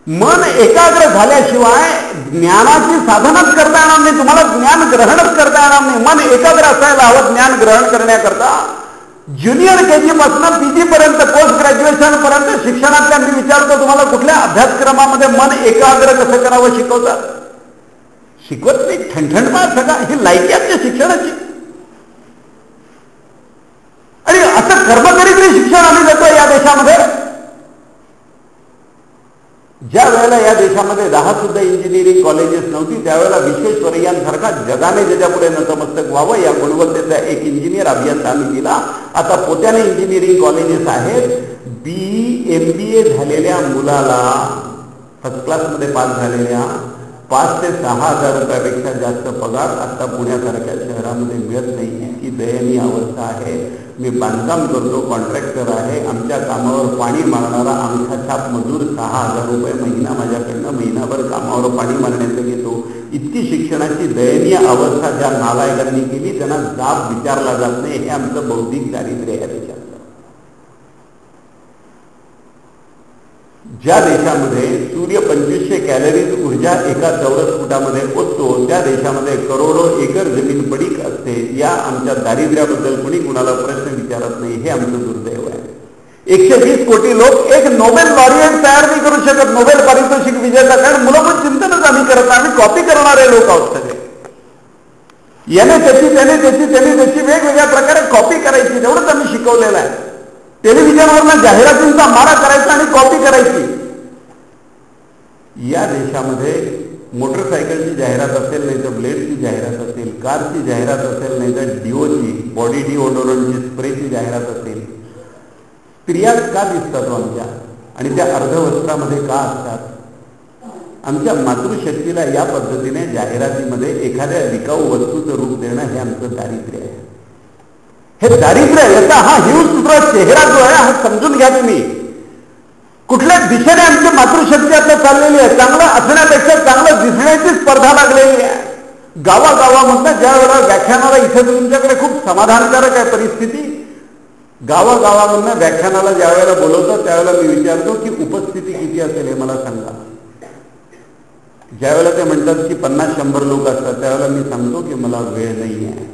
मन एकाग्र झाल्याशिवाय ज्ञानाची साधनच करता येणार नाही. तुम्हाला ज्ञान ग्रहणच करता येणार नाही. मन एकाग्र असायला हवं ज्ञान ग्रहण करण्याकरता. ज्युनियर KG पासून PG पर्यंत, पोस्ट ग्रॅज्युएशन पर्यंत शिक्षणातल्या मी विचारतो तुम्हाला कुठल्या अभ्यासक्रमामध्ये मन एकाग्र कसं करावं शिकवतात? शिकवत नाही. ठणठणपा सगळा ही लायकी आमच्या शिक्षणाची. आणि असं कर्मकरीकडे शिक्षण आम्ही देतो या देशामध्ये. ज्या वेळेला या देशामध्ये 10 सुद्धा इंजिनिअरिंग कॉलेजेस नव्हती त्यावेळेला विश्वेश्वरय्यांसारखा जगाने ज्याच्या पुढे नतमस्तक व्हावं या गुणवत्तेचा एक इंजिनियर अभियंता आम्ही दिला. आता पोत्याने इंजिनिअरिंग कॉलेजेस आहेत. BE MBA झालेल्या मुलाला, फर्स्ट क्लासमध्ये पास झालेल्या 5 ते 6 हजार रुपयापेक्षा जास्त पगार आता पुण्यासारख्या शहरामध्ये मिळत नाही. इतकी दयनीय अवस्था आहे. मी बांधकाम करतो, कॉन्ट्रॅक्टर आहे, आमच्या कामावर पाणी मारणारा आमचा छाप मजूर 6,000 रुपये महिना माझ्याकडनं महिनाभर कामावर पाणी मारण्याचं घेतो. इतकी शिक्षणाची दयनीय अवस्था ज्या नालायकांनी केली त्यांना जाब विचारला जात नाही. हे आमचं बौद्धिक दारिद्र्य आहे देशात. ज्या देशामध्ये सूर्य 2500 कॅलरीज ऊर्जा एका चौरस फुटामध्ये ओततो त्या देशामध्ये करोडो एकर जमीन पडीक असते. या आमच्या दारिद्र्याबद्दल कोणी कुणाला प्रश्न विचारत नाही. हे आमचं दुर्दैव आहे. 120 कोटी लोक एक नोबेल लॉरिएट तयार नाही करू शकत, नोबेल पारितोषिक विजेता. कारण मूलभूत चिंतनच आम्ही करत नाही. आम्ही कॉपी करणारे लोक आहोत सगळे. याने त्याची त्याने त्याची त्याने त्याची वेगवेगळ्या प्रकारे कॉपी करायची तेवढंच आम्ही शिकवलेलं आहे. टेलिव्हिजनवरनं जाहिरातींचा मारा करायचा आणि कॉपी करायची. या देशामध्ये मोटरसायकलची जाहिरात असेल नाही तर ब्लेडची जाहिरात असेल, कारची जाहिरात असेल नाही तर डिओची, बॉडी डिओडोरंटची स्प्रेची जाहिरात असेल. स्त्रिया का दिसतात आमच्या आणि त्या अर्धवस्त्रामध्ये का असतात? आमच्या मातृशक्तीला या पद्धतीने जाहिरातीमध्ये एखाद्या विकाऊ वस्तूचं रूप देणं हे आमचं दारिद्र्य आहे. हे दारिद्र्य याचा हा हिंस्र चेहरा जो आहे हा समजून घ्या तुम्ही. कुठल्या दिशेने आमची मातृशक्ती आता चाललेली आहे. चांगलं असण्यापेक्षा चांगलं दिसण्याची स्पर्धा लागलेली आहे. गावागावामधनं ज्या वेळेला व्याख्यानाला इथे तुमच्याकडे खूप समाधानकारक आहे परिस्थिती. गावागावामधनं व्याख्यानाला ज्या वेळेला बोलवतं त्यावेळेला मी विचारतो की उपस्थिती किती असेल हे मला सांगा. ज्यावेळेला ते म्हणतात की 50-100 लोक असतात त्यावेळेला मी सांगतो की मला वेळ नाही आहे.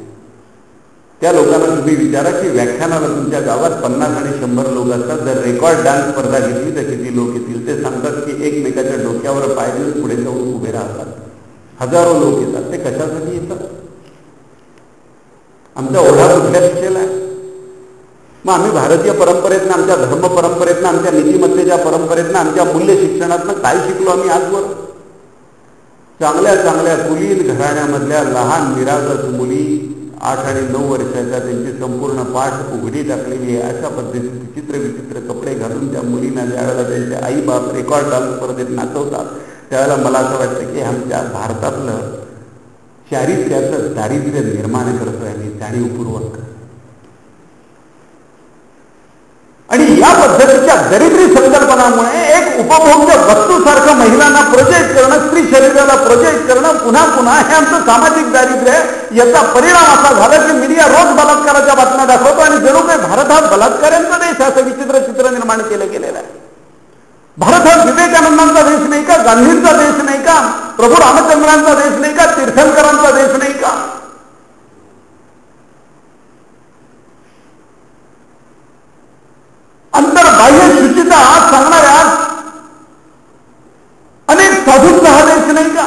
त्या लोकांना तुम्ही विचारा की व्याख्यानाला तुमच्या गावात 50 आणि 100 लोक असतात, जर रेकॉर्ड डान्स स्पर्धा घेतली तर किती लोक येतील. ते सांगतात की एकमेकाच्या डोक्यावर पाय देऊन पुढे जाऊन उभे राहतात. हजारो लोक येतात. ते कशासाठी येतात? आमचा ओढा कुठल्या दिशेला आहे? मग आम्ही भारतीय परंपरेतनं, आमच्या धर्म परंपरेतनं, आमच्या नीतिमत्तेच्या परंपरेतनं, आमच्या मूल्य शिक्षणातनं काय शिकलो आम्ही आजवर? चांगल्या चांगल्या कुलीन घराण्यामधल्या लहान निरागस मुली 8 आणि 9 वर्षाच्या त्यांची संपूर्ण पाठ उघडी टाकलेली आहे. अशा पद्धतीचे चित्रविचित्र कपडे घालून त्या मुलींना ज्यावेळेला त्यांचे आई बाप रेकॉर्ड डान्स स्पर्धेत नाचवतात त्यावेळेला मला असं वाटतं की आमच्या भारतातलं चारित्र्याचं दारिद्र्य निर्माण करतोय आम्ही जाणीवपूर्वक. आणि या पद्धतीच्या दरिद्री संकल्पनामुळे एक उपभोग्य वस्तूसारखं महिलांना प्रोजेक्ट करणं, स्त्री शरीराला प्रोजेक्ट करणं पुन्हा पुन्हा हे आमचं सामाजिक दारिद्र्य आहे. याचा परिणाम असा झाला की मीडिया रोज बलात्काराच्या बातम्या दाखवतो आणि जणू काही भारत हा बलात्कारांचा देश असं विचित्र चित्र निर्माण केलं गेलेलं आहे. भारत हा विवेकानंदांचा देश नाही का? गांधींचा देश नाही का? प्रभू रामचंद्रांचा देश नाही का? तीर्थंकरांचा देश नाही का? अंतर्बाह्य शुचिता सांगणाऱ्या अनेक साधूंचा हा देश नाही का?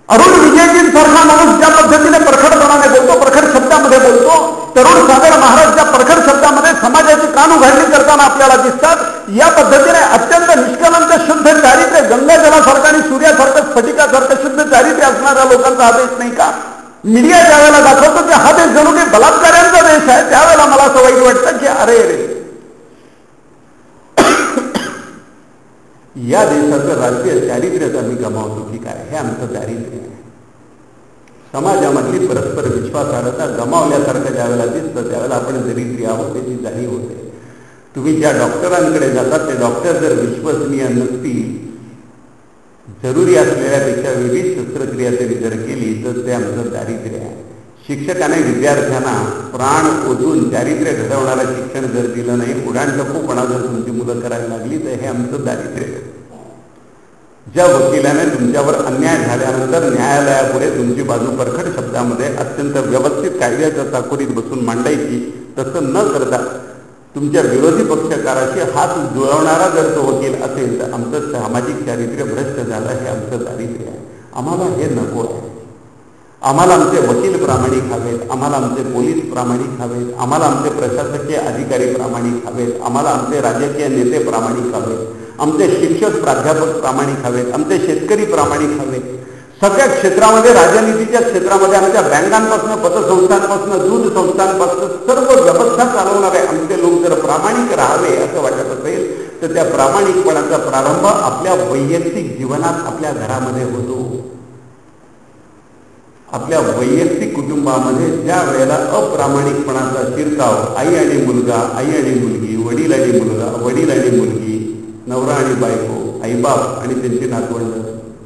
अरुण विजयजींसारखा माणूस ज्या पद्धतीने प्रखरपणाने बोलतो, प्रखर शब्दामध्ये बोलतो, तरुण सागर महाराज ज्या प्रखर शब्दामध्ये समाजाची कान उघडणी करताना आपल्याला दिसतात, या पद्धतीने अत्यंत निष्कलंक शुद्ध चारित्र्य, गंगाजलासारखं आणि सूर्यासारखं स्फटिकासारखं शुद्ध चारित्र्य असणाऱ्या लोकांचा हा देश नाही का? मीडिया ज्यावेळेला दाखवतो की हा देश जणू काही बलात्कारांचा देश आहे, त्यावेळेला मला असं वाईट वाटतं की अरे या देशाचं राष्ट्रीय चारित्र्यच आम्ही गमावतो की काय? हे आमचं दारिद्र्य आहे. समाजामधली परस्पर विश्वासार्हता गमावल्यासारखं ज्यावेळेला दिसतं त्यावेळेला आपण दरिद्री आहोत याची जाणीव होते. तुम्ही ज्या डॉक्टरांकडे जातात ते डॉक्टर जर विश्वसनीय नसतील, जरुरी असलेल्यापेक्षा वेगळी शस्त्रक्रिया जरी जर केली तर ते आमचं दारिद्र्य आहे. शिक्षकाने विद्यार्थ्यांना प्राण ओतून चारित्र्य घडवणारं शिक्षण जर दिलं नाही, उडाणटप्पूपणा जर तुमची मुलं करायला लागली तर हे आमचं दारिद्र्य आहे. ज्या वकिलाने तुमच्यावर अन्याय झाल्यानंतर न्यायालयापुढे तुमची बाजू परखड शब्दामध्ये अत्यंत व्यवस्थित कायद्याच्या चाकोरीत बसून मांडायची, तसं न करता तुमच्या विरोधी पक्षकाराशी हात जुळवणारा जर तो वकील असेल तर आमचं सामाजिक चारित्र्य भ्रष्ट झालं, हे आमचं दारिद्र्य आहे. आम्हाला हे नको आहे. आम्हाला आमचे वकील प्रामाणिक हवेत, आम्हाला आमचे पोलीस प्रामाणिक हवेत, आम्हाला आमचे प्रशासकीय अधिकारी प्रामाणिक हवेत, आम्हाला आमचे राजकीय नेते प्रामाणिक हवेत, आमचे शिक्षक प्राध्यापक प्रामाणिक हवेत, आमचे शेतकरी प्रामाणिक हवेत. सगळ्या क्षेत्रामध्ये, राजनीतीच्या क्षेत्रामध्ये आमच्या बँकांपासून, पतसंस्थांपासून, दूध संस्थांपासून सर्व व्यवस्था चालवणारे आमचे लोक जर प्रामाणिक राहावे असं वाटत असेल तर त्या प्रामाणिकपणाचा प्रारंभ आपल्या वैयक्तिक जीवनात, आपल्या घरामध्ये होतो. आपल्या वैयक्तिक कुटुंबामध्ये ज्या वेळेला अप्रामाणिकपणाचा शिरकाव आई आणि मुलगा, आई आणि मुलगी, वडील आणि मुलगा, वडील आणि मुलगी, नवरा आणि बायको, आईबाप आणि त्यांची नातवंड,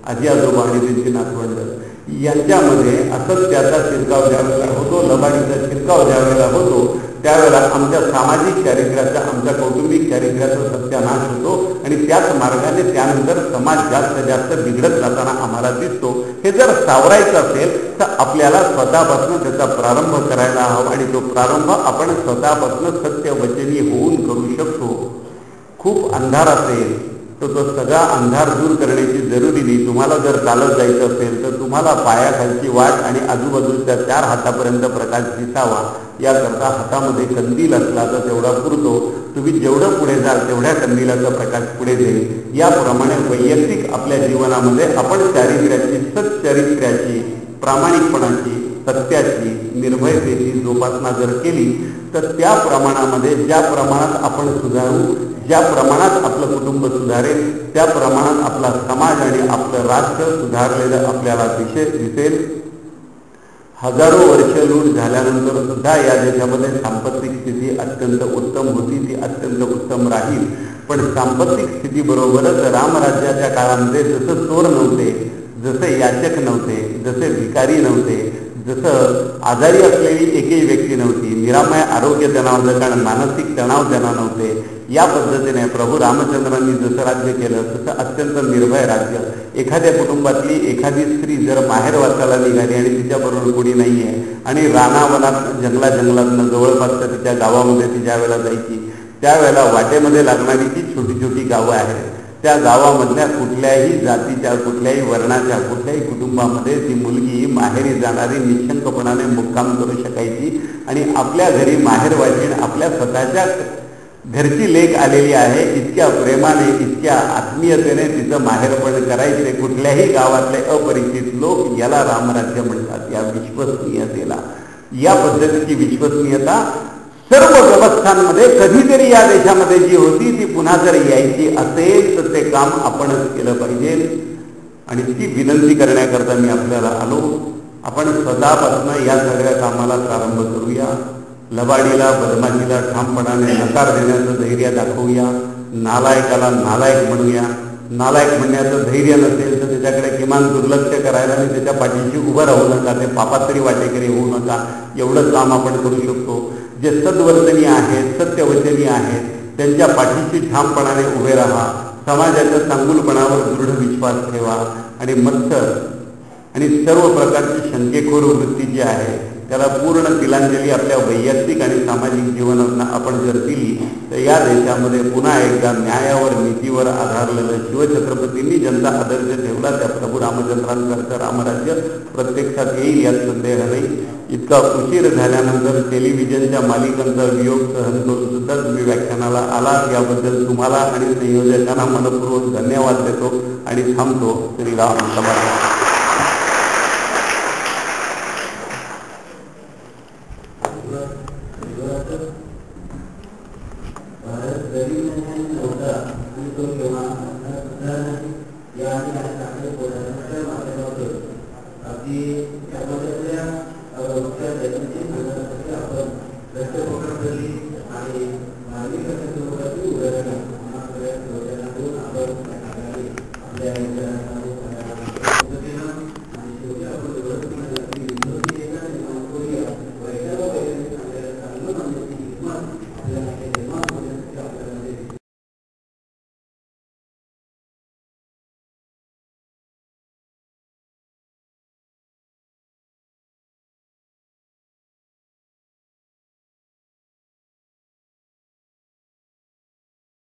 आजी आजोबा आणि त्यांची नातवंड यांच्यामध्ये असत्याचा शिरकाव ज्यावेळेला होतो, लबाडीचा शिरकाव ज्यावेळेला होतो त्यावेळेला आमच्या सामाजिक चारित्र्याचा, आमच्या कौटुंबिक चारित्र्याचा सत्यानाश होतो आणि त्याच मार्गाने त्यानंतर समाज जास्त जास्त बिघडत जाताना आम्हाला दिसतो. हे जर सावरायचं असेल तर आपल्याला स्वतःपासून त्याचा प्रारंभ करायला हवा आणि तो प्रारंभ आपण स्वतःपासून सत्यवचनी होऊन करू शकतो. खूप अंधार असेल तर तो सगळा अंधार दूर करण्याची जरुरी नाही. तुम्हाला जर चालत जायचं असेल तर तुम्हाला पायाखालची वाट आणि आजूबाजूच्या 4 हातापर्यंत प्रकाश दिसावा याकरता हातामध्ये कंदील असला तर तेवढा पुरतो. तुम्ही जेवढं पुढे जाल तेवढ्या कंदिलाचा प्रकाश पुढे जाईल. याप्रमाणे वैयक्तिक आपल्या जीवनामध्ये आपण चारित्र्याची, सच्चारित्र्याची, प्रामाणिकपणाची, सत्याची, निर्भयतेची जोपासना जर केली तर त्या प्रमाणामध्ये, ज्या प्रमाणात आपण सुधारू, ज्या प्रमाणात आपलं कुटुंब सुधारेल, त्या प्रमाणात आपला समाज आणि आपलं राष्ट्र सुधारलेलं आपल्याला दिसेल. हजारो वर्ष लूट झाल्यानंतर सुद्धा या देशामध्ये सांपत्तिक स्थिती अत्यंत उत्तम होती, ती अत्यंत उत्तम राहील. पण सांपत्तिक स्थितीबरोबरच रामराज्याच्या काळामध्ये जसं चोर नव्हते, जसे याचक नव्हते, जसे भिकारी नव्हते, जसं आजारी असलेली एकही व्यक्ती नव्हती, निरामय आरोग्य त्यांना होतं, कारण मानसिक तणाव त्यांना नव्हते. या पद्धतीने प्रभू रामचंद्रांनी जसं राज्य केलं तसं अत्यंत निर्भय राज्य. एखाद्या कुटुंबातली एखादी स्त्री जर माहेर वाचायला निघाली आणि तिच्याबरोबर कोणी नाही आहे आणि रानावनात जंगलातनं जवळपासच्या तिच्या गावामध्ये ती ज्या वेळेला जायची, त्यावेळेला वाटेमध्ये लागणारी ती छोटी छोटी गावं आहेत, त्या गावामधल्या कुठल्याही जातीच्या, कुठल्याही वर्णाच्या, कुठल्याही कुटुंबामध्ये ती मुलगी माहेरी जाणारी निशंकपणाने मुक्काम करू शकायची आणि आपल्या घरी माहेर वाचीन आपल्या स्वतःच्या घरची लेक आलेली आहे इतक्या प्रेमाने, इतक्या आत्मीयतेने तिचं माहेरपण करायचे. कुठल्याही गावातले अपरिचित लोक याला रामराज्य म्हणतात, या विश्वसनीयतेला. या पद्धतीची विश्वसनीयता सर्व व्यवस्थांमध्ये कधीतरी या देशामध्ये जी होती ती पुन्हा जर यायची असेल तर ते काम आपणच केलं पाहिजे. आणि ती विनंती करण्याकरता मी आपल्याला आलो. आपण स्वतःपासून या सगळ्या कामाला प्रारंभ करूया. लबाडीला, बदमाशीला ठामपणाने नकार देण्याचं धैर्य दाखवूया. नालायकाला नालायक म्हणूया. नालायक म्हणण्याचं धैर्य नसेल तर त्याच्याकडे किमान दुर्लक्ष करायला आणि त्याच्या पाठीशी उभं राहू नका, ते पापात तरी वाटेकरी होऊ नका. एवढं काम आपण करू शकतो. जे सद्वर्तनी आहेत, सत्यवचनी आहेत, त्यांच्या पाठीशी ठामपणाने उभे राहा. समाजाच्या चांगुलपणावर दृढ विश्वास ठेवा आणि मत्सर आणि सर्व प्रकारची शंकेखोर वृत्ती जी आहे त्याला पूर्ण तिलांजली आपल्या वैयक्तिक आणि सामाजिक जीवनात आपण जर दिली तर या देशामध्ये पुन्हा एकदा न्यायावर, नीतीवर आधारलेलं शिवछत्रपतींनी जनता आदर्श ठेवला त्या प्रभू रामचंद्रांसारखं रामराज्य प्रत्यक्षात येईल यात संदेह नाही. इतका उशीर झाल्यानंतर टेलिव्हिजनच्या मालिकांचा वियोग सहन करून सुद्धा तुम्ही व्याख्यानाला आलात, याबद्दल तुम्हाला आणि संयोजकांना मनपूर्वक धन्यवाद देतो आणि थांबतो. श्रीराम समर्थ. आणि